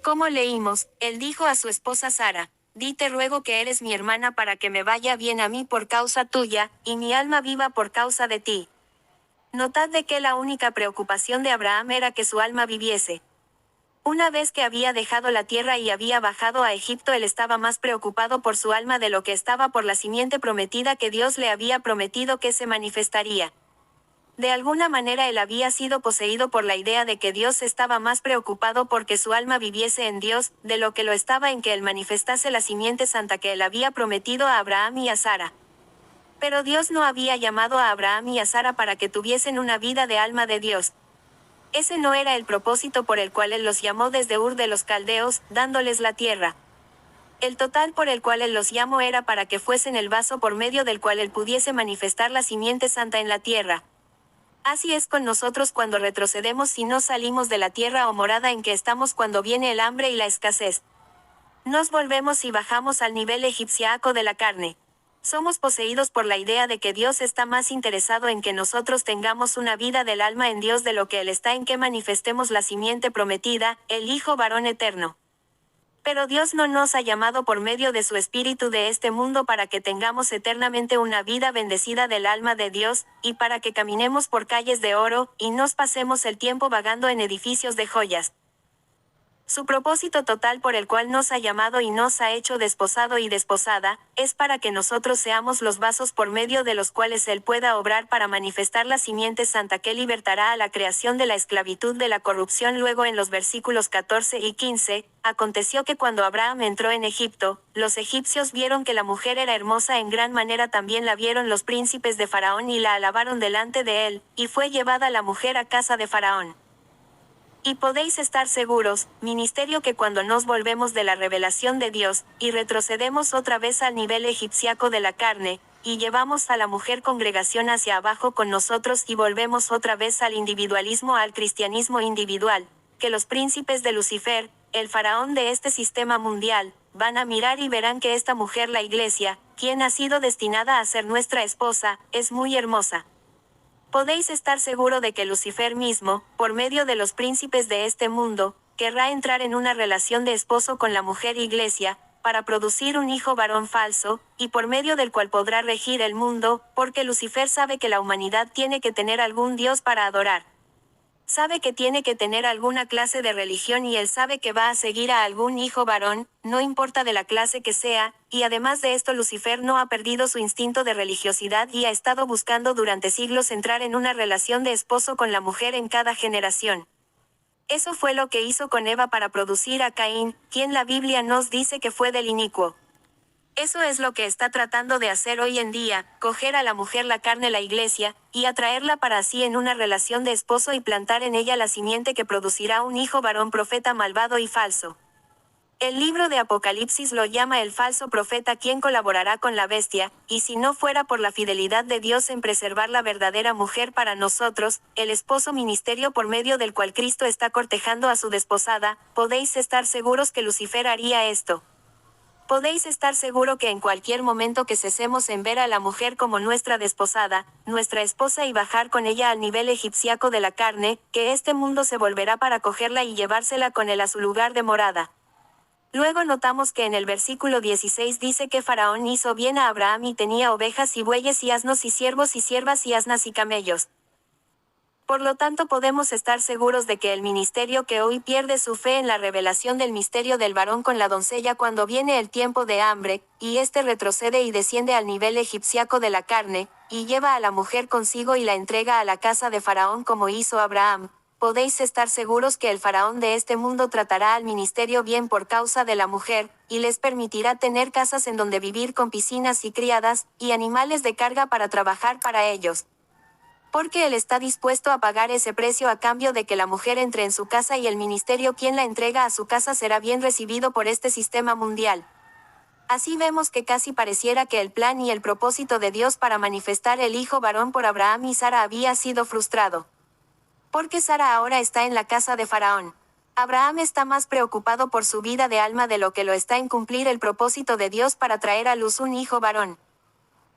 Como leímos, él dijo a su esposa Sara, di te ruego que eres mi hermana para que me vaya bien a mí por causa tuya, y mi alma viva por causa de ti. Notad de que la única preocupación de Abraham era que su alma viviese. Una vez que había dejado la tierra y había bajado a Egipto, él estaba más preocupado por su alma de lo que estaba por la simiente prometida que Dios le había prometido que se manifestaría. De alguna manera él había sido poseído por la idea de que Dios estaba más preocupado porque su alma viviese en Dios, de lo que lo estaba en que él manifestase la simiente santa que él había prometido a Abraham y a Sara. Pero Dios no había llamado a Abraham y a Sara para que tuviesen una vida de alma de Dios. Ese no era el propósito por el cual él los llamó desde Ur de los Caldeos, dándoles la tierra. El total por el cual él los llamó era para que fuesen el vaso por medio del cual él pudiese manifestar la simiente santa en la tierra. Así es con nosotros cuando retrocedemos si no salimos de la tierra o morada en que estamos cuando viene el hambre y la escasez. Nos volvemos y bajamos al nivel egipciaco de la carne. Somos poseídos por la idea de que Dios está más interesado en que nosotros tengamos una vida del alma en Dios de lo que Él está en que manifestemos la simiente prometida, el Hijo varón eterno. Pero Dios no nos ha llamado por medio de su espíritu de este mundo para que tengamos eternamente una vida bendecida del alma de Dios, y para que caminemos por calles de oro, y nos pasemos el tiempo vagando en edificios de joyas. Su propósito total por el cual nos ha llamado y nos ha hecho desposado y desposada, es para que nosotros seamos los vasos por medio de los cuales Él pueda obrar para manifestar la simiente santa que libertará a la creación de la esclavitud de la corrupción. Luego en los versículos 14 y 15, aconteció que cuando Abraham entró en Egipto, los egipcios vieron que la mujer era hermosa en gran manera, también la vieron los príncipes de Faraón y la alabaron delante de él, y fue llevada la mujer a casa de Faraón. Y podéis estar seguros, ministerio, que cuando nos volvemos de la revelación de Dios, y retrocedemos otra vez al nivel egipciaco de la carne, y llevamos a la mujer congregación hacia abajo con nosotros y volvemos otra vez al individualismo, al cristianismo individual, que los príncipes de Lucifer, el faraón de este sistema mundial, van a mirar y verán que esta mujer, la iglesia, quien ha sido destinada a ser nuestra esposa, es muy hermosa. Podéis estar seguro de que Lucifer mismo, por medio de los príncipes de este mundo, querrá entrar en una relación de esposo con la mujer iglesia, para producir un hijo varón falso, y por medio del cual podrá regir el mundo, porque Lucifer sabe que la humanidad tiene que tener algún Dios para adorar. Sabe que tiene que tener alguna clase de religión y él sabe que va a seguir a algún hijo varón, no importa de la clase que sea, y además de esto Lucifer no ha perdido su instinto de religiosidad y ha estado buscando durante siglos entrar en una relación de esposo con la mujer en cada generación. Eso fue lo que hizo con Eva para producir a Caín, quien la Biblia nos dice que fue del inicuo. Eso es lo que está tratando de hacer hoy en día, coger a la mujer, la carne, la iglesia, y atraerla para sí en una relación de esposo y plantar en ella la simiente que producirá un hijo varón profeta malvado y falso. El libro de Apocalipsis lo llama el falso profeta, quien colaborará con la bestia, y si no fuera por la fidelidad de Dios en preservar la verdadera mujer para nosotros, el esposo, ministerio por medio del cual Cristo está cortejando a su desposada, podéis estar seguros que Lucifer haría esto. Podéis estar seguro que en cualquier momento que cesemos en ver a la mujer como nuestra desposada, nuestra esposa, y bajar con ella al nivel egipciaco de la carne, que este mundo se volverá para cogerla y llevársela con él a su lugar de morada. Luego notamos que en el versículo 16 dice que Faraón hizo bien a Abraham y tenía ovejas y bueyes y asnos y siervos y siervas y asnas y camellos. Por lo tanto podemos estar seguros de que el ministerio que hoy pierde su fe en la revelación del misterio del varón con la doncella cuando viene el tiempo de hambre, y éste retrocede y desciende al nivel egipciaco de la carne, y lleva a la mujer consigo y la entrega a la casa de Faraón como hizo Abraham, podéis estar seguros que el faraón de este mundo tratará al ministerio bien por causa de la mujer, y les permitirá tener casas en donde vivir con piscinas y criadas, y animales de carga para trabajar para ellos. Porque él está dispuesto a pagar ese precio a cambio de que la mujer entre en su casa, y el ministerio quien la entrega a su casa será bien recibido por este sistema mundial. Así vemos que casi pareciera que el plan y el propósito de Dios para manifestar el hijo varón por Abraham y Sara había sido frustrado. Porque Sara ahora está en la casa de Faraón. Abraham está más preocupado por su vida de alma de lo que lo está en cumplir el propósito de Dios para traer a luz un hijo varón.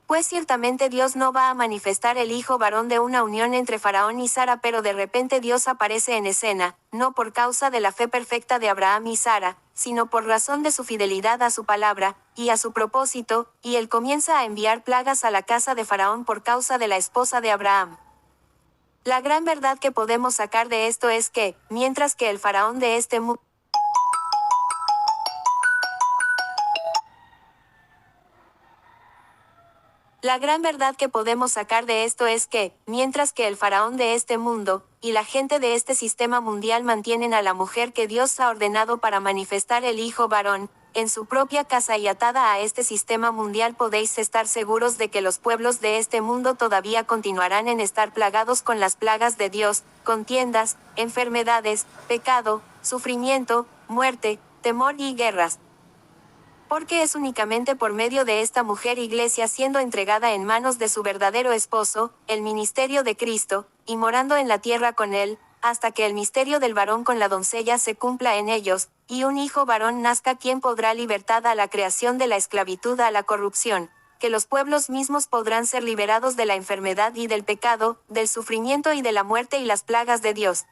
Pues ciertamente Dios no va a manifestar el hijo varón de una unión entre Faraón y Sara, pero de repente Dios aparece en escena, no por causa de la fe perfecta de Abraham y Sara, sino por razón de su fidelidad a su palabra, y a su propósito, y él comienza a enviar plagas a la casa de Faraón por causa de la esposa de Abraham. La gran verdad que podemos sacar de esto es que, mientras que el faraón de este mundo La gran verdad que podemos sacar de esto es que, mientras que el faraón de este mundo, y la gente de este sistema mundial mantienen a la mujer que Dios ha ordenado para manifestar el hijo varón, en su propia casa y atada a este sistema mundial, podéis estar seguros de que los pueblos de este mundo todavía continuarán en estar plagados con las plagas de Dios, contiendas, enfermedades, pecado, sufrimiento, muerte, temor y guerras. Porque es únicamente por medio de esta mujer iglesia siendo entregada en manos de su verdadero esposo, el ministerio de Cristo, y morando en la tierra con él, hasta que el misterio del varón con la doncella se cumpla en ellos, y un hijo varón nazca, quien podrá libertad a la creación de la esclavitud a la corrupción, que los pueblos mismos podrán ser liberados de la enfermedad y del pecado, del sufrimiento y de la muerte y las plagas de Dios.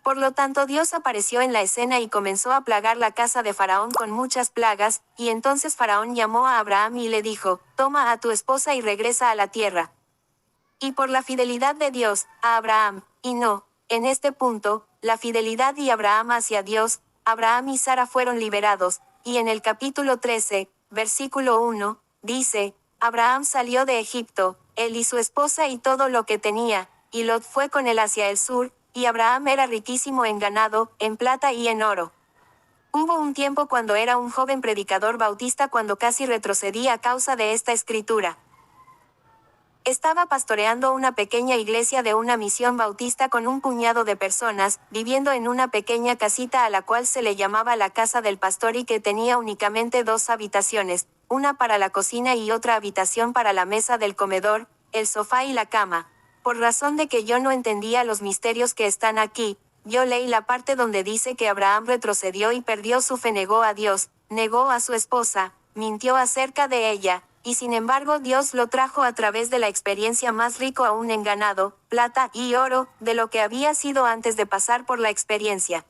Por lo tanto Dios apareció en la escena y comenzó a plagar la casa de Faraón con muchas plagas, y entonces Faraón llamó a Abraham y le dijo, toma a tu esposa y regresa a la tierra. Y por la fidelidad de Dios, a Abraham, y no, en este punto, la fidelidad y Abraham hacia Dios, Abraham y Sara fueron liberados, y en el capítulo 13, versículo 1, dice, Abraham salió de Egipto, él y su esposa y todo lo que tenía, y Lot fue con él hacia el sur, y Abraham era riquísimo en ganado, en plata y en oro. Hubo un tiempo cuando era un joven predicador bautista cuando casi retrocedí a causa de esta escritura. Estaba pastoreando una pequeña iglesia de una misión bautista con un puñado de personas, viviendo en una pequeña casita a la cual se le llamaba la casa del pastor y que tenía únicamente 2 habitaciones, una para la cocina y otra habitación para la mesa del comedor, el sofá y la cama. Por razón de que yo no entendía los misterios que están aquí, yo leí la parte donde dice que Abraham retrocedió y perdió su fe, negó a Dios, negó a su esposa, mintió acerca de ella, y sin embargo Dios lo trajo a través de la experiencia más rico aún en ganado, plata y oro, de lo que había sido antes de pasar por la experiencia.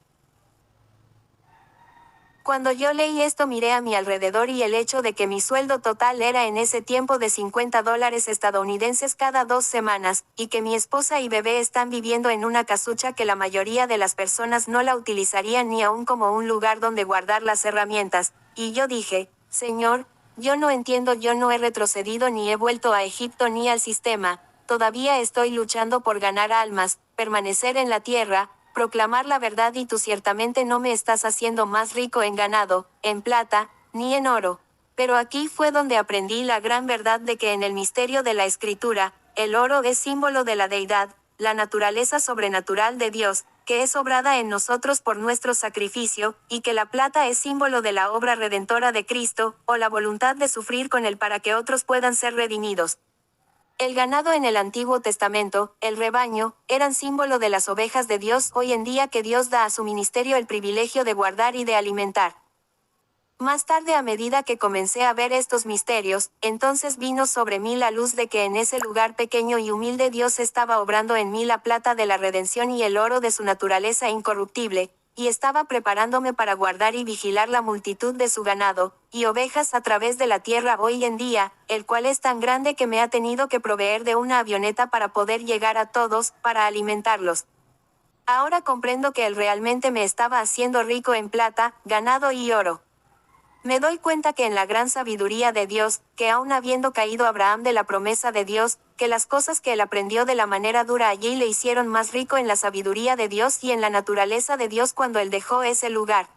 Cuando yo leí esto miré a mi alrededor y el hecho de que mi sueldo total era en ese tiempo de $50 estadounidenses cada 2 semanas, y que mi esposa y bebé están viviendo en una casucha que la mayoría de las personas no la utilizarían ni aún como un lugar donde guardar las herramientas, y yo dije, Señor, yo no entiendo, yo no he retrocedido ni he vuelto a Egipto ni al sistema, todavía estoy luchando por ganar almas, permanecer en la tierra, proclamar la verdad y tú ciertamente no me estás haciendo más rico en ganado, en plata, ni en oro. Pero aquí fue donde aprendí la gran verdad de que en el misterio de la Escritura, el oro es símbolo de la deidad, la naturaleza sobrenatural de Dios, que es obrada en nosotros por nuestro sacrificio, y que la plata es símbolo de la obra redentora de Cristo, o la voluntad de sufrir con él para que otros puedan ser redimidos. El ganado en el Antiguo Testamento, el rebaño, eran símbolo de las ovejas de Dios hoy en día que Dios da a su ministerio el privilegio de guardar y de alimentar. Más tarde, a medida que comencé a ver estos misterios, entonces vino sobre mí la luz de que en ese lugar pequeño y humilde Dios estaba obrando en mí la plata de la redención y el oro de su naturaleza incorruptible, y estaba preparándome para guardar y vigilar la multitud de su ganado, y ovejas a través de la tierra hoy en día, el cual es tan grande que me ha tenido que proveer de una avioneta para poder llegar a todos, para alimentarlos. Ahora comprendo que Él realmente me estaba haciendo rico en plata, ganado y oro. Me doy cuenta que en la gran sabiduría de Dios, que aun habiendo caído Abraham de la promesa de Dios, que las cosas que él aprendió de la manera dura allí le hicieron más rico en la sabiduría de Dios y en la naturaleza de Dios cuando él dejó ese lugar.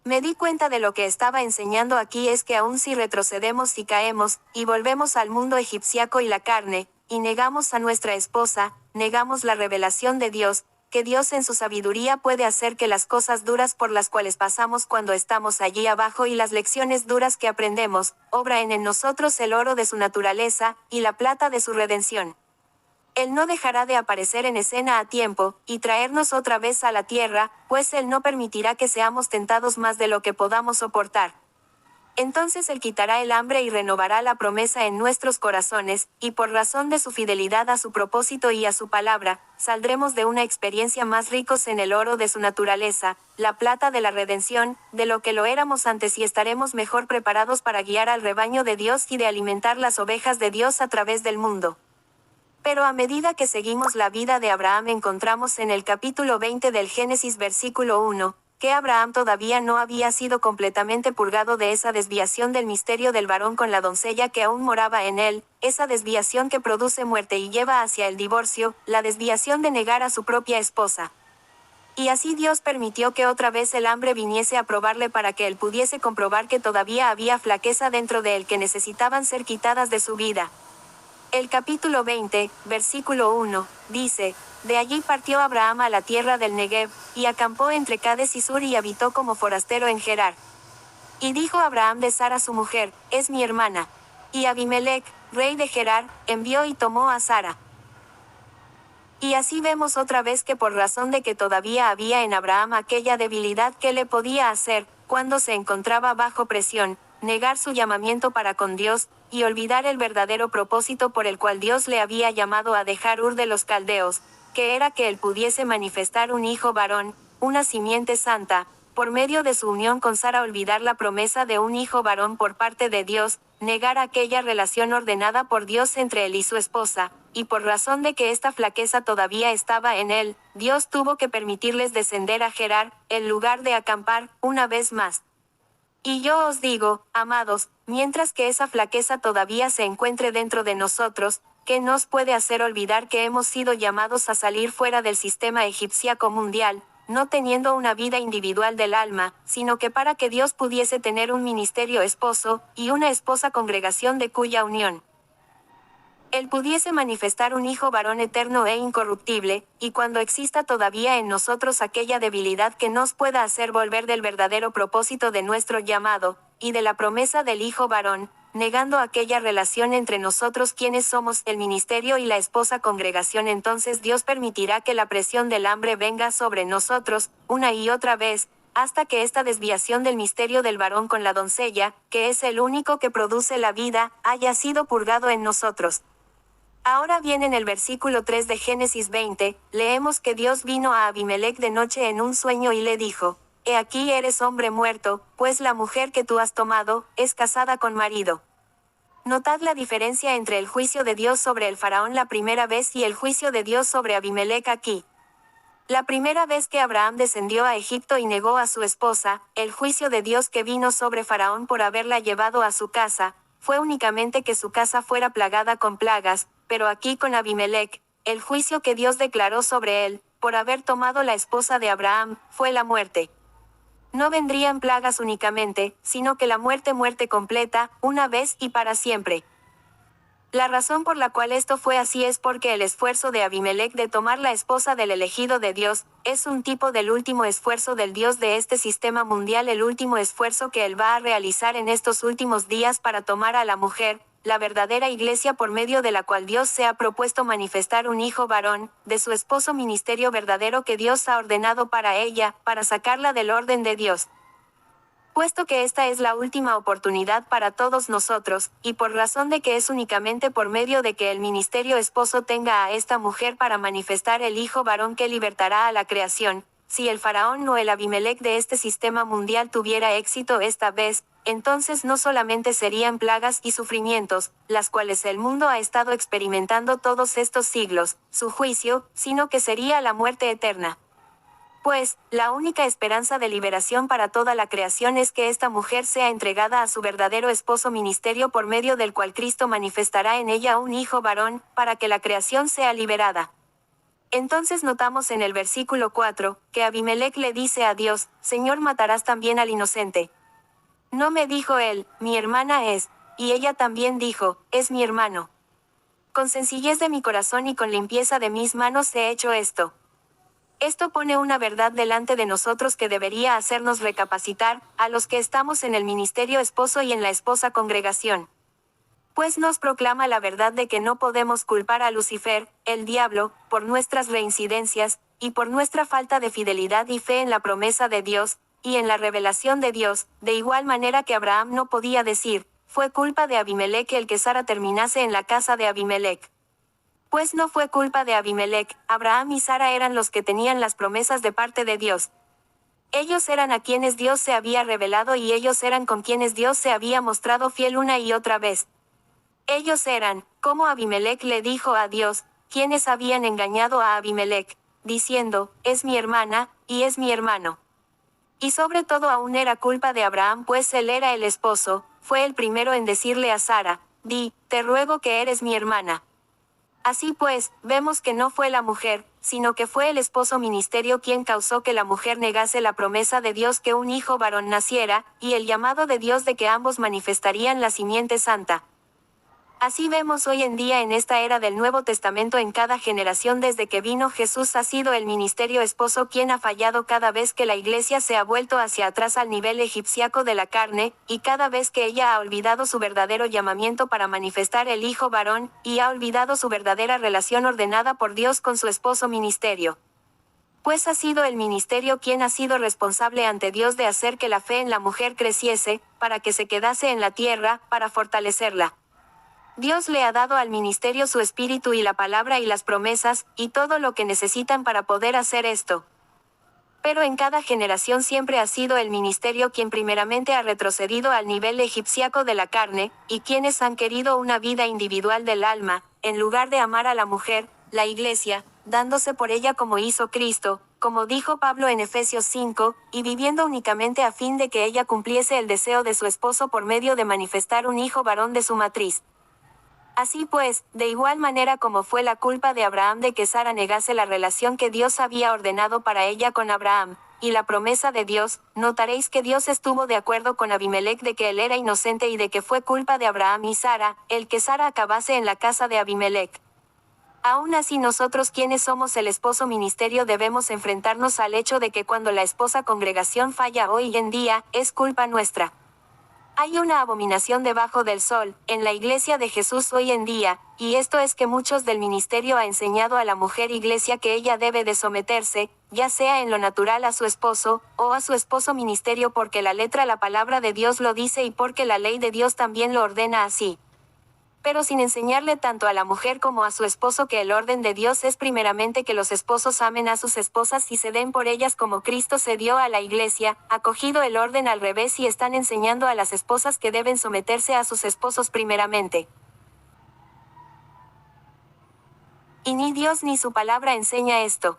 Me di cuenta de lo que estaba enseñando aquí es que aun si retrocedemos y caemos, y volvemos al mundo egipciaco y la carne, y negamos a nuestra esposa, negamos la revelación de Dios, que Dios en su sabiduría puede hacer que las cosas duras por las cuales pasamos cuando estamos allí abajo y las lecciones duras que aprendemos, obra en nosotros el oro de su naturaleza, y la plata de su redención. Él no dejará de aparecer en escena a tiempo, y traernos otra vez a la tierra, pues Él no permitirá que seamos tentados más de lo que podamos soportar. Entonces Él quitará el hambre y renovará la promesa en nuestros corazones, y por razón de su fidelidad a su propósito y a su palabra, saldremos de una experiencia más ricos en el oro de su naturaleza, la plata de la redención, de lo que lo éramos antes y estaremos mejor preparados para guiar al rebaño de Dios y de alimentar las ovejas de Dios a través del mundo. Pero a medida que seguimos la vida de Abraham encontramos en el capítulo 20 del Génesis versículo 1, que Abraham todavía no había sido completamente purgado de esa desviación del misterio del varón con la doncella que aún moraba en él, esa desviación que produce muerte y lleva hacia el divorcio, la desviación de negar a su propia esposa. Y así Dios permitió que otra vez el hambre viniese a probarle para que él pudiese comprobar que todavía había flaqueza dentro de él que necesitaban ser quitadas de su vida. El capítulo 20, versículo 1, dice, de allí partió Abraham a la tierra del Negev, y acampó entre Cades y Sur y habitó como forastero en Gerar. Y dijo Abraham de Sara su mujer, es mi hermana. Y Abimelech, rey de Gerar, envió y tomó a Sara. Y así vemos otra vez que por razón de que todavía había en Abraham aquella debilidad que le podía hacer, cuando se encontraba bajo presión, negar su llamamiento para con Dios, y olvidar el verdadero propósito por el cual Dios le había llamado a dejar Ur de los Caldeos, que era que él pudiese manifestar un hijo varón, una simiente santa, por medio de su unión con Sara olvidar la promesa de un hijo varón por parte de Dios, negar aquella relación ordenada por Dios entre él y su esposa, y por razón de que esta flaqueza todavía estaba en él, Dios tuvo que permitirles descender a Gerar, el lugar de acampar, una vez más. Y yo os digo, amados, mientras que esa flaqueza todavía se encuentre dentro de nosotros, ¿qué nos puede hacer olvidar que hemos sido llamados a salir fuera del sistema egipciaco mundial, no teniendo una vida individual del alma, sino que para que Dios pudiese tener un ministerio esposo, y una esposa congregación de cuya unión Él pudiese manifestar un Hijo varón eterno e incorruptible, y cuando exista todavía en nosotros aquella debilidad que nos pueda hacer volver del verdadero propósito de nuestro llamado, y de la promesa del Hijo varón, negando aquella relación entre nosotros quienes somos el ministerio y la esposa congregación, entonces Dios permitirá que la presión del hambre venga sobre nosotros, una y otra vez, hasta que esta desviación del misterio del varón con la doncella, que es el único que produce la vida, haya sido purgado en nosotros. Ahora bien, en el versículo 3 de Génesis 20, leemos que Dios vino a Abimelec de noche en un sueño y le dijo: He aquí eres hombre muerto, pues la mujer que tú has tomado, es casada con marido. Notad la diferencia entre el juicio de Dios sobre el faraón la primera vez y el juicio de Dios sobre Abimelec aquí. La primera vez que Abraham descendió a Egipto y negó a su esposa, el juicio de Dios que vino sobre faraón por haberla llevado a su casa, fue únicamente que su casa fuera plagada con plagas, pero aquí con Abimelec, el juicio que Dios declaró sobre él, por haber tomado la esposa de Abraham, fue la muerte. No vendrían plagas únicamente, sino que la muerte completa, una vez y para siempre. La razón por la cual esto fue así es porque el esfuerzo de Abimelec de tomar la esposa del elegido de Dios, es un tipo del último esfuerzo del Dios de este sistema mundial, el último esfuerzo que él va a realizar en estos últimos días para tomar a la mujer, la verdadera iglesia por medio de la cual Dios se ha propuesto manifestar un hijo varón, de su esposo ministerio verdadero que Dios ha ordenado para ella, para sacarla del orden de Dios. Puesto que esta es la última oportunidad para todos nosotros, y por razón de que es únicamente por medio de que el ministerio esposo tenga a esta mujer para manifestar el hijo varón que libertará a la creación, si el faraón o el Abimelec de este sistema mundial tuviera éxito esta vez, entonces no solamente serían plagas y sufrimientos, las cuales el mundo ha estado experimentando todos estos siglos, su juicio, sino que sería la muerte eterna. Pues, la única esperanza de liberación para toda la creación es que esta mujer sea entregada a su verdadero esposo ministerio por medio del cual Cristo manifestará en ella un hijo varón, para que la creación sea liberada. Entonces notamos en el versículo 4, que Abimelec le dice a Dios: Señor, ¿matarás también al inocente? No me dijo él, mi hermana es, y ella también dijo, es mi hermano. Con sencillez de mi corazón y con limpieza de mis manos he hecho esto. Esto pone una verdad delante de nosotros que debería hacernos recapacitar, a los que estamos en el ministerio esposo y en la esposa congregación. Pues nos proclama la verdad de que no podemos culpar a Lucifer, el diablo, por nuestras reincidencias, y por nuestra falta de fidelidad y fe en la promesa de Dios, y en la revelación de Dios, de igual manera que Abraham no podía decir, fue culpa de Abimelec el que Sara terminase en la casa de Abimelec. Pues no fue culpa de Abimelec, Abraham y Sara eran los que tenían las promesas de parte de Dios. Ellos eran a quienes Dios se había revelado y ellos eran con quienes Dios se había mostrado fiel una y otra vez. Ellos eran, como Abimelec le dijo a Dios, quienes habían engañado a Abimelec, diciendo, es mi hermana, y es mi hermano. Y sobre todo aún era culpa de Abraham, pues él era el esposo, fue el primero en decirle a Sara, di, te ruego que eres mi hermana. Así pues, vemos que no fue la mujer, sino que fue el esposo ministerio quien causó que la mujer negase la promesa de Dios que un hijo varón naciera, y el llamado de Dios de que ambos manifestarían la simiente santa. Así vemos hoy en día en esta era del Nuevo Testamento en cada generación desde que vino Jesús ha sido el ministerio esposo quien ha fallado cada vez que la iglesia se ha vuelto hacia atrás al nivel egipciaco de la carne, y cada vez que ella ha olvidado su verdadero llamamiento para manifestar el hijo varón, y ha olvidado su verdadera relación ordenada por Dios con su esposo ministerio. Pues ha sido el ministerio quien ha sido responsable ante Dios de hacer que la fe en la mujer creciese, para que se quedase en la tierra, para fortalecerla. Dios le ha dado al ministerio su espíritu y la palabra y las promesas, y todo lo que necesitan para poder hacer esto. Pero en cada generación siempre ha sido el ministerio quien primeramente ha retrocedido al nivel egipciaco de la carne, y quienes han querido una vida individual del alma, en lugar de amar a la mujer, la iglesia, dándose por ella como hizo Cristo, como dijo Pablo en Efesios 5, y viviendo únicamente a fin de que ella cumpliese el deseo de su esposo por medio de manifestar un hijo varón de su matriz. Así pues, de igual manera como fue la culpa de Abraham de que Sara negase la relación que Dios había ordenado para ella con Abraham, y la promesa de Dios, notaréis que Dios estuvo de acuerdo con Abimelech de que él era inocente y de que fue culpa de Abraham y Sara, el que Sara acabase en la casa de Abimelech. Aún así nosotros quienes somos el esposo ministerio debemos enfrentarnos al hecho de que cuando la esposa congregación falla hoy en día, es culpa nuestra. Hay una abominación debajo del sol, en la iglesia de Jesús hoy en día, y esto es que muchos del ministerio ha enseñado a la mujer iglesia que ella debe de someterse, ya sea en lo natural a su esposo, o a su esposo ministerio porque la palabra de Dios lo dice y porque la ley de Dios también lo ordena así. Pero sin enseñarle tanto a la mujer como a su esposo que el orden de Dios es primeramente que los esposos amen a sus esposas y se den por ellas como Cristo se dio a la iglesia, ha cogido el orden al revés y están enseñando a las esposas que deben someterse a sus esposos primeramente. Y ni Dios ni su palabra enseña esto.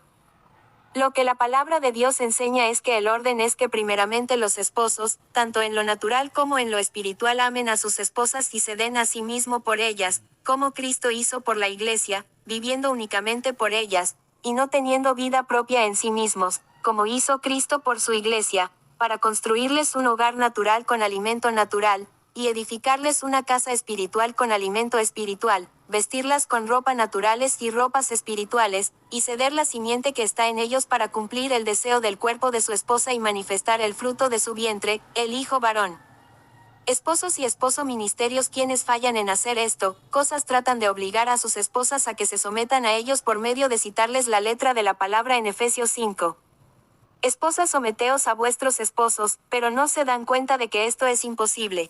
Lo que la palabra de Dios enseña es que el orden es que primeramente los esposos, tanto en lo natural como en lo espiritual, amen a sus esposas y se den a sí mismo por ellas, como Cristo hizo por la iglesia, viviendo únicamente por ellas, y no teniendo vida propia en sí mismos, como hizo Cristo por su iglesia, para construirles un hogar natural con alimento natural, y edificarles una casa espiritual con alimento espiritual, vestirlas con ropa naturales y ropas espirituales, y ceder la simiente que está en ellos para cumplir el deseo del cuerpo de su esposa y manifestar el fruto de su vientre, el hijo varón. Esposos y esposo ministerios quienes fallan en hacer esto, cosas tratan de obligar a sus esposas a que se sometan a ellos por medio de citarles la letra de la palabra en Efesios 5. Esposas someteos a vuestros esposos, pero no se dan cuenta de que esto es imposible.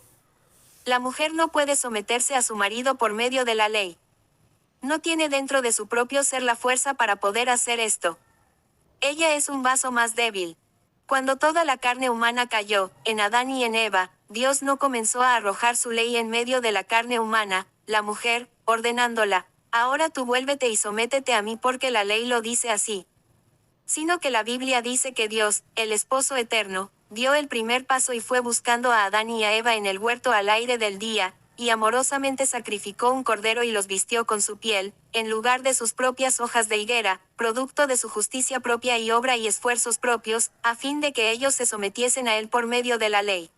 La mujer no puede someterse a su marido por medio de la ley. No tiene dentro de su propio ser la fuerza para poder hacer esto. Ella es un vaso más débil. Cuando toda la carne humana cayó, en Adán y en Eva, Dios no comenzó a arrojar su ley en medio de la carne humana, la mujer, ordenándola, ahora tú vuélvete y sométete a mí porque la ley lo dice así. Sino que la Biblia dice que Dios, el esposo eterno, dio el primer paso y fue buscando a Adán y a Eva en el huerto al aire del día, y amorosamente sacrificó un cordero y los vistió con su piel, en lugar de sus propias hojas de higuera, producto de su justicia propia y obra y esfuerzos propios, a fin de que ellos se sometiesen a él por medio de la ley.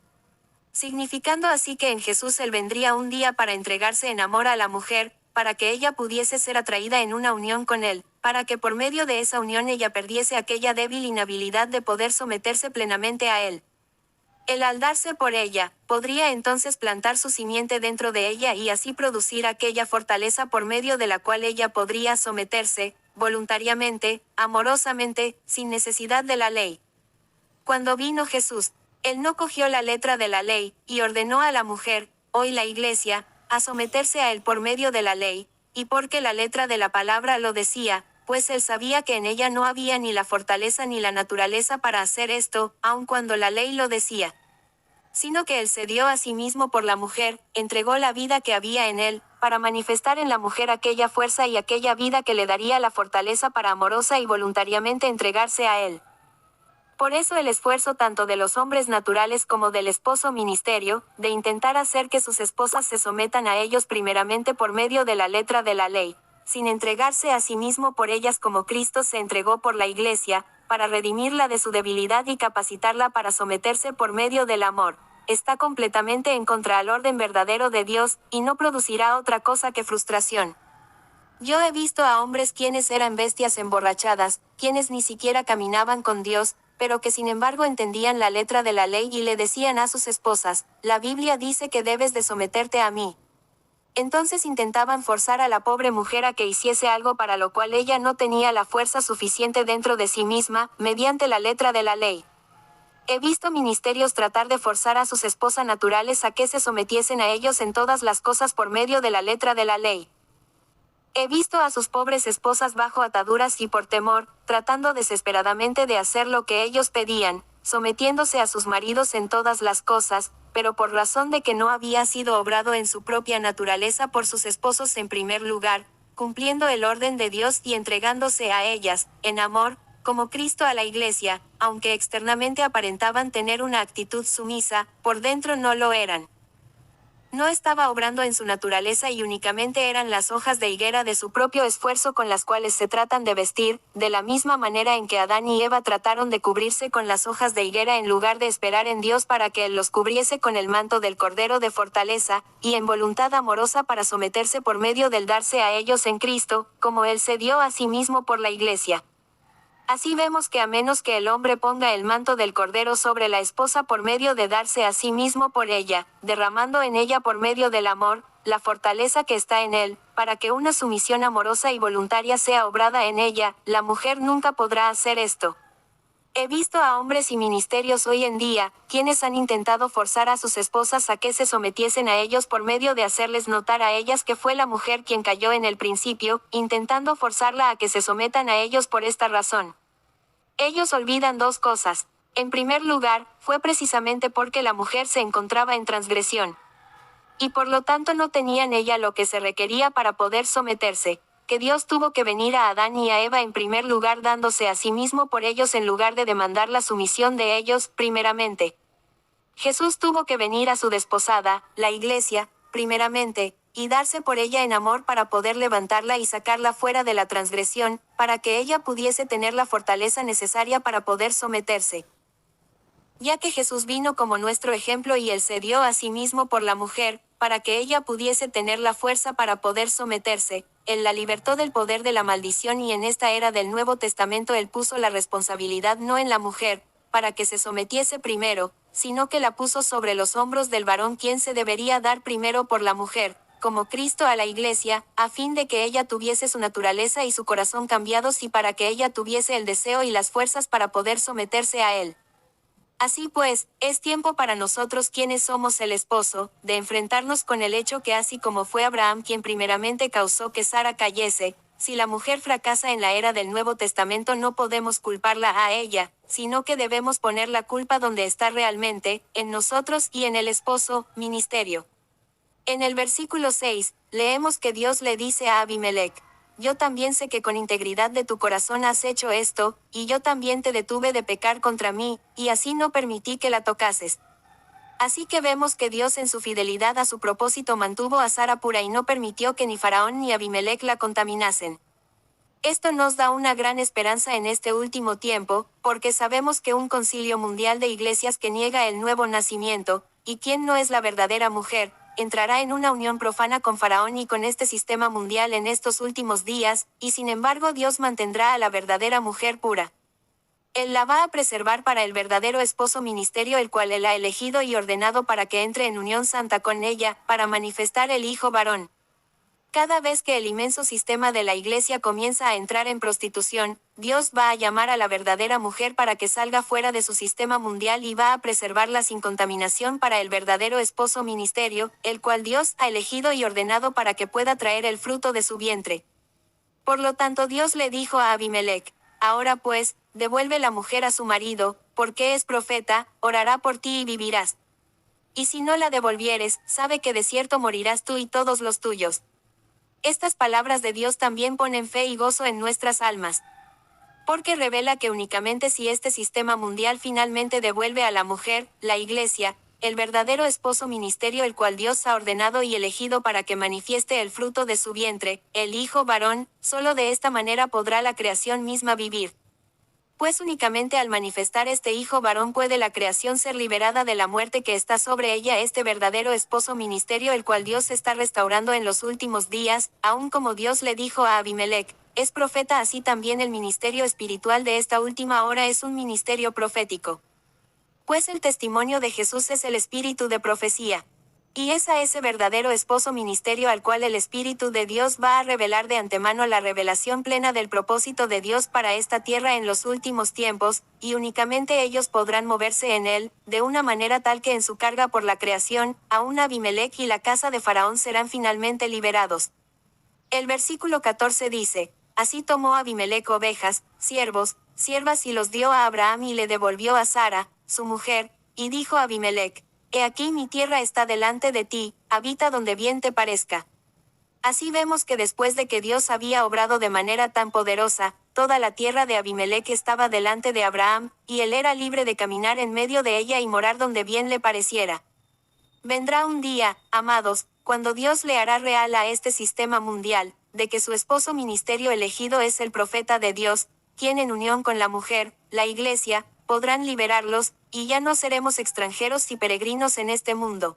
Significando así que en Jesús él vendría un día para entregarse en amor a la mujer, para que ella pudiese ser atraída en una unión con él, para que por medio de esa unión ella perdiese aquella débil inhabilidad de poder someterse plenamente a él. Él al darse por ella, podría entonces plantar su simiente dentro de ella y así producir aquella fortaleza por medio de la cual ella podría someterse, voluntariamente, amorosamente, sin necesidad de la ley. Cuando vino Jesús, él no cogió la letra de la ley, y ordenó a la mujer, hoy la iglesia, a someterse a él por medio de la ley, y porque la letra de la palabra lo decía, pues él sabía que en ella no había ni la fortaleza ni la naturaleza para hacer esto, aun cuando la ley lo decía. Sino que él se dio a sí mismo por la mujer, entregó la vida que había en él, para manifestar en la mujer aquella fuerza y aquella vida que le daría la fortaleza para amorosa y voluntariamente entregarse a él. Por eso el esfuerzo tanto de los hombres naturales como del esposo ministerio, de intentar hacer que sus esposas se sometan a ellos primeramente por medio de la letra de la ley, sin entregarse a sí mismo por ellas como Cristo se entregó por la iglesia, para redimirla de su debilidad y capacitarla para someterse por medio del amor, está completamente en contra al orden verdadero de Dios, y no producirá otra cosa que frustración. Yo he visto a hombres quienes eran bestias emborrachadas, quienes ni siquiera caminaban con Dios, pero que sin embargo entendían la letra de la ley y le decían a sus esposas, la Biblia dice que debes de someterte a mí. Entonces intentaban forzar a la pobre mujer a que hiciese algo para lo cual ella no tenía la fuerza suficiente dentro de sí misma, mediante la letra de la ley. He visto ministerios tratar de forzar a sus esposas naturales a que se sometiesen a ellos en todas las cosas por medio de la letra de la ley. He visto a sus pobres esposas bajo ataduras y por temor, tratando desesperadamente de hacer lo que ellos pedían, sometiéndose a sus maridos en todas las cosas, pero por razón de que no había sido obrado en su propia naturaleza por sus esposos en primer lugar, cumpliendo el orden de Dios y entregándose a ellas, en amor, como Cristo a la iglesia, aunque externamente aparentaban tener una actitud sumisa, por dentro no lo eran. No estaba obrando en su naturaleza y únicamente eran las hojas de higuera de su propio esfuerzo con las cuales se tratan de vestir, de la misma manera en que Adán y Eva trataron de cubrirse con las hojas de higuera en lugar de esperar en Dios para que Él los cubriese con el manto del Cordero de fortaleza, y en voluntad amorosa para someterse por medio del darse a ellos en Cristo, como Él se dio a sí mismo por la Iglesia. Así vemos que a menos que el hombre ponga el manto del Cordero sobre la esposa por medio de darse a sí mismo por ella, derramando en ella por medio del amor, la fortaleza que está en él, para que una sumisión amorosa y voluntaria sea obrada en ella, la mujer nunca podrá hacer esto. He visto a hombres y ministerios hoy en día, quienes han intentado forzar a sus esposas a que se sometiesen a ellos por medio de hacerles notar a ellas que fue la mujer quien cayó en el principio, intentando forzarla a que se sometan a ellos por esta razón. Ellos olvidan dos cosas. En primer lugar, fue precisamente porque la mujer se encontraba en transgresión. Y por lo tanto no tenía en ella lo que se requería para poder someterse, que Dios tuvo que venir a Adán y a Eva en primer lugar dándose a sí mismo por ellos en lugar de demandar la sumisión de ellos, primeramente. Jesús tuvo que venir a su desposada, la Iglesia, primeramente, y darse por ella en amor para poder levantarla y sacarla fuera de la transgresión, para que ella pudiese tener la fortaleza necesaria para poder someterse. Ya que Jesús vino como nuestro ejemplo y Él se dio a sí mismo por la mujer, para que ella pudiese tener la fuerza para poder someterse, Él la libertó del poder de la maldición y en esta era del Nuevo Testamento Él puso la responsabilidad no en la mujer, para que se sometiese primero, sino que la puso sobre los hombros del varón quien se debería dar primero por la mujer, como Cristo a la Iglesia, a fin de que ella tuviese su naturaleza y su corazón cambiados y para que ella tuviese el deseo y las fuerzas para poder someterse a Él. Así pues, es tiempo para nosotros quienes somos el esposo, de enfrentarnos con el hecho que así como fue Abraham quien primeramente causó que Sara cayese, si la mujer fracasa en la era del Nuevo Testamento no podemos culparla a ella, sino que debemos poner la culpa donde está realmente, en nosotros y en el esposo, ministerio. En el versículo 6, leemos que Dios le dice a Abimelec: yo también sé que con integridad de tu corazón has hecho esto, y yo también te detuve de pecar contra mí, y así no permití que la tocases. Así que vemos que Dios en su fidelidad a su propósito mantuvo a Sara pura y no permitió que ni Faraón ni Abimelec la contaminasen. Esto nos da una gran esperanza en este último tiempo, porque sabemos que un concilio mundial de iglesias que niega el nuevo nacimiento, y quien no es la verdadera mujer, entrará en una unión profana con Faraón y con este sistema mundial en estos últimos días, y sin embargo Dios mantendrá a la verdadera mujer pura. Él la va a preservar para el verdadero esposo ministerio el cual Él ha elegido y ordenado para que entre en unión santa con ella, para manifestar el Hijo varón. Cada vez que el inmenso sistema de la Iglesia comienza a entrar en prostitución, Dios va a llamar a la verdadera mujer para que salga fuera de su sistema mundial y va a preservarla sin contaminación para el verdadero esposo ministerio, el cual Dios ha elegido y ordenado para que pueda traer el fruto de su vientre. Por lo tanto Dios le dijo a Abimelec: ahora pues, devuelve la mujer a su marido, porque es profeta, orará por ti y vivirás. Y si no la devolvieres, sabe que de cierto morirás tú y todos los tuyos. Estas palabras de Dios también ponen fe y gozo en nuestras almas. Porque revela que únicamente si este sistema mundial finalmente devuelve a la mujer, la Iglesia, el verdadero esposo ministerio el cual Dios ha ordenado y elegido para que manifieste el fruto de su vientre, el Hijo varón, solo de esta manera podrá la creación misma vivir. Pues únicamente al manifestar este Hijo varón puede la creación ser liberada de la muerte que está sobre ella, este verdadero esposo ministerio el cual Dios está restaurando en los últimos días, aun como Dios le dijo a Abimelec: es profeta, así también el ministerio espiritual de esta última hora es un ministerio profético. Pues el testimonio de Jesús es el espíritu de profecía. Y es a ese verdadero esposo ministerio al cual el Espíritu de Dios va a revelar de antemano la revelación plena del propósito de Dios para esta tierra en los últimos tiempos, y únicamente ellos podrán moverse en él, de una manera tal que en su carga por la creación, aún Abimelec y la casa de Faraón serán finalmente liberados. El versículo 14 dice: así tomó Abimelec ovejas, siervos, siervas y los dio a Abraham y le devolvió a Sara, su mujer, y dijo a Abimelec: he aquí mi tierra está delante de ti, habita donde bien te parezca. Así vemos que después de que Dios había obrado de manera tan poderosa, toda la tierra de Abimelec estaba delante de Abraham, y él era libre de caminar en medio de ella y morar donde bien le pareciera. Vendrá un día, amados, cuando Dios le hará real a este sistema mundial, de que su esposo ministerio elegido es el profeta de Dios, quien en unión con la mujer, la iglesia, podrán liberarlos, y ya no seremos extranjeros y peregrinos en este mundo.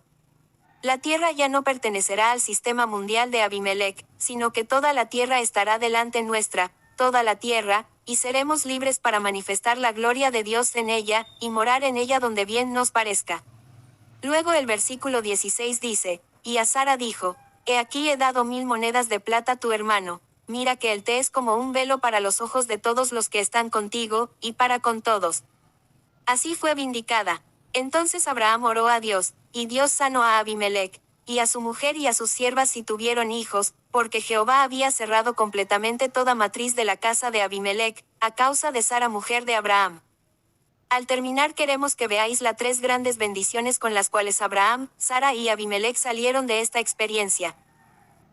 La tierra ya no pertenecerá al sistema mundial de Abimelech, sino que toda la tierra estará delante nuestra, toda la tierra, y seremos libres para manifestar la gloria de Dios en ella, y morar en ella donde bien nos parezca. Luego el versículo 16 dice, y a Sara dijo, he aquí he dado 1000 monedas de plata a tu hermano, mira que él te es como un velo para los ojos de todos los que están contigo, y para con todos. Así fue vindicada. Entonces Abraham oró a Dios, y Dios sanó a Abimelech, y a su mujer y a sus siervas y tuvieron hijos, porque Jehová había cerrado completamente toda matriz de la casa de Abimelech, a causa de Sara mujer de Abraham. Al terminar queremos que veáis las 3 grandes bendiciones con las cuales Abraham, Sara y Abimelech salieron de esta experiencia.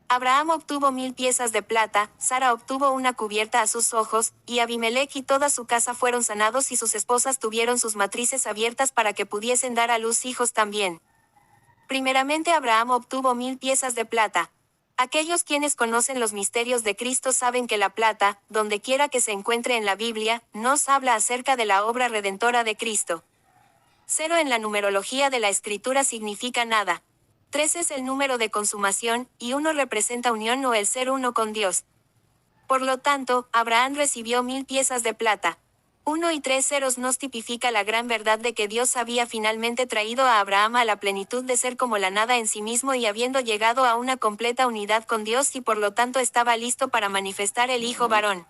Abraham obtuvo 1000 piezas de plata, Sara obtuvo una cubierta a sus ojos, y Abimelech y toda su casa fueron sanados y sus esposas tuvieron sus matrices abiertas para que pudiesen dar a luz hijos también. Primeramente Abraham obtuvo 1000 piezas de plata. Aquellos quienes conocen los misterios de Cristo saben que la plata, donde quiera que se encuentre en la Biblia, nos habla acerca de la obra redentora de Cristo. 0 en la numerología de la Escritura significa nada. 3 es el número de consumación, y 1 representa unión o el ser uno con Dios. Por lo tanto, Abraham recibió 1000 piezas de plata. 1 y 3 ceros nos tipifica la gran verdad de que Dios había finalmente traído a Abraham a la plenitud de ser como la nada en sí mismo y habiendo llegado a una completa unidad con Dios y por lo tanto estaba listo para manifestar el Hijo varón.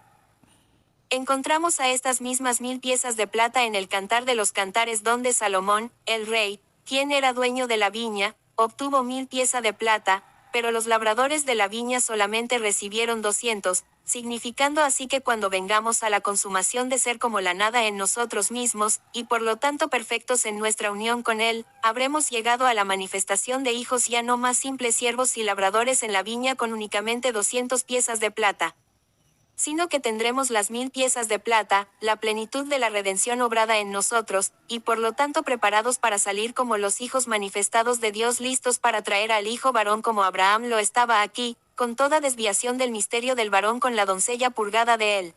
Encontramos a estas mismas 1000 piezas de plata en el Cantar de los Cantares donde Salomón, el rey, quien era dueño de la viña, obtuvo 1000 piezas de plata, pero los labradores de la viña solamente recibieron 200, significando así que cuando vengamos a la consumación de ser como la nada en nosotros mismos, y por lo tanto perfectos en nuestra unión con Él, habremos llegado a la manifestación de hijos ya no más simples siervos y labradores en la viña con únicamente 200 piezas de plata, sino que tendremos las 1000 piezas de plata, la plenitud de la redención obrada en nosotros, y por lo tanto preparados para salir como los hijos manifestados de Dios listos para traer al hijo varón como Abraham lo estaba aquí, con toda desviación del misterio del varón con la doncella purgada de él.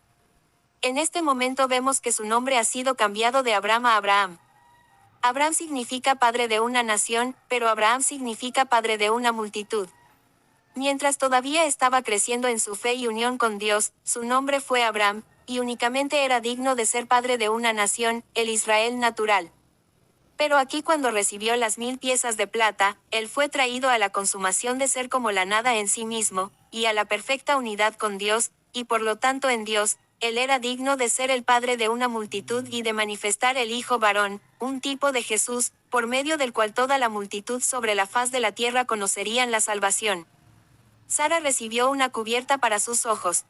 En este momento vemos que su nombre ha sido cambiado de Abraham a Abraham. Abraham significa padre de una nación, pero Abraham significa padre de una multitud. Mientras todavía estaba creciendo en su fe y unión con Dios, su nombre fue Abraham, y únicamente era digno de ser padre de una nación, el Israel natural. Pero aquí cuando recibió las 1000 piezas de plata, él fue traído a la consumación de ser como la nada en sí mismo, y a la perfecta unidad con Dios, y por lo tanto en Dios, él era digno de ser el padre de una multitud y de manifestar el Hijo varón, un tipo de Jesús, por medio del cual toda la multitud sobre la faz de la tierra conocerían la salvación. Sara recibió una cubierta para sus ojos.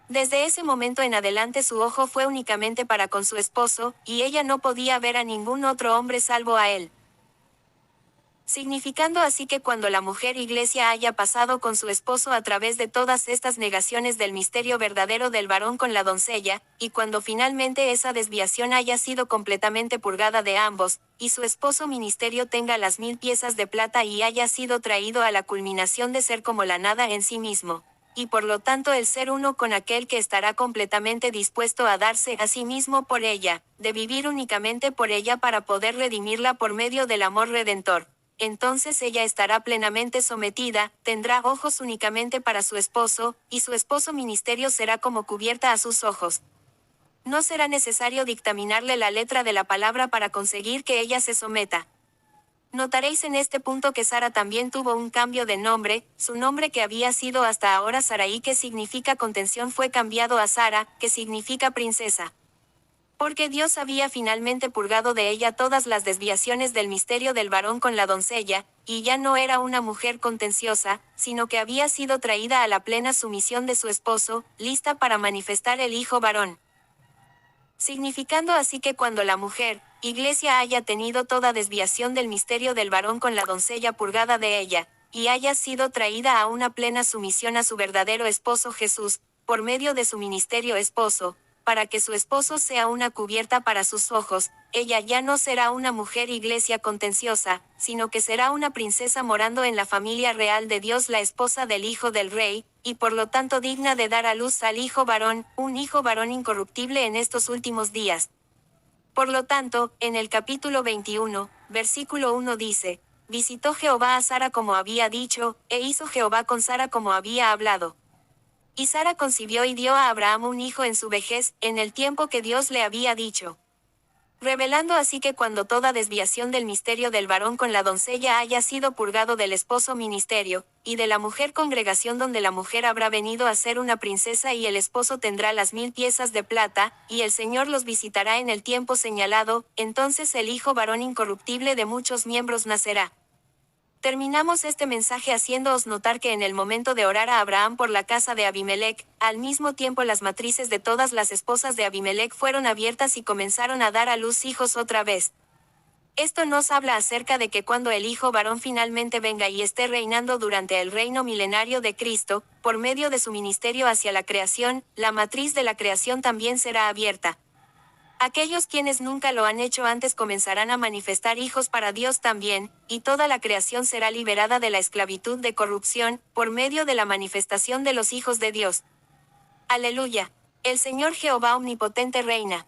Desde ese momento en adelante su ojo fue únicamente para con su esposo, y ella no podía ver a ningún otro hombre salvo a él. Significando así que cuando la mujer iglesia haya pasado con su esposo a través de todas estas negaciones del misterio verdadero del varón con la doncella, y cuando finalmente esa desviación haya sido completamente purgada de ambos, y su esposo ministerio tenga las 1000 piezas de plata y haya sido traído a la culminación de ser como la nada en sí mismo, y por lo tanto el ser uno con aquel que estará completamente dispuesto a darse a sí mismo por ella, de vivir únicamente por ella para poder redimirla por medio del amor redentor. Entonces ella estará plenamente sometida, tendrá ojos únicamente para su esposo, y su esposo ministerio será como cubierta a sus ojos. No será necesario dictaminarle la letra de la palabra para conseguir que ella se someta. Notaréis en este punto que Sara también tuvo un cambio de nombre, su nombre que había sido hasta ahora Sarai que significa contención fue cambiado a Sara, que significa princesa. Porque Dios había finalmente purgado de ella todas las desviaciones del misterio del varón con la doncella, y ya no era una mujer contenciosa, sino que había sido traída a la plena sumisión de su esposo, lista para manifestar el Hijo varón. Significando así que cuando la mujer, iglesia haya tenido toda desviación del misterio del varón con la doncella purgada de ella, y haya sido traída a una plena sumisión a su verdadero esposo Jesús, por medio de su ministerio esposo, para que su esposo sea una cubierta para sus ojos. Ella ya no será una mujer iglesia contenciosa, sino que será una princesa morando en la familia real de Dios, la esposa del Hijo del Rey, y por lo tanto digna de dar a luz al hijo varón, un hijo varón incorruptible en estos últimos días. Por lo tanto, en el capítulo 21, versículo 1 dice: visitó Jehová a Sara como había dicho, e hizo Jehová con Sara como había hablado. Y Sara concibió y dio a Abraham un hijo en su vejez, en el tiempo que Dios le había dicho. Revelando así que cuando toda desviación del misterio del varón con la doncella haya sido purgado del esposo ministerio, y de la mujer congregación donde la mujer habrá venido a ser una princesa y el esposo tendrá las 1000 piezas de plata, y el Señor los visitará en el tiempo señalado, entonces el hijo varón incorruptible de muchos miembros nacerá. Terminamos este mensaje haciéndoos notar que en el momento de orar a Abraham por la casa de Abimelec, al mismo tiempo las matrices de todas las esposas de Abimelec fueron abiertas y comenzaron a dar a luz hijos otra vez. Esto nos habla acerca de que cuando el hijo varón finalmente venga y esté reinando durante el reino milenario de Cristo, por medio de su ministerio hacia la creación, la matriz de la creación también será abierta. Aquellos quienes nunca lo han hecho antes comenzarán a manifestar hijos para Dios también, y toda la creación será liberada de la esclavitud de corrupción, por medio de la manifestación de los hijos de Dios. Aleluya. El Señor Jehová omnipotente reina.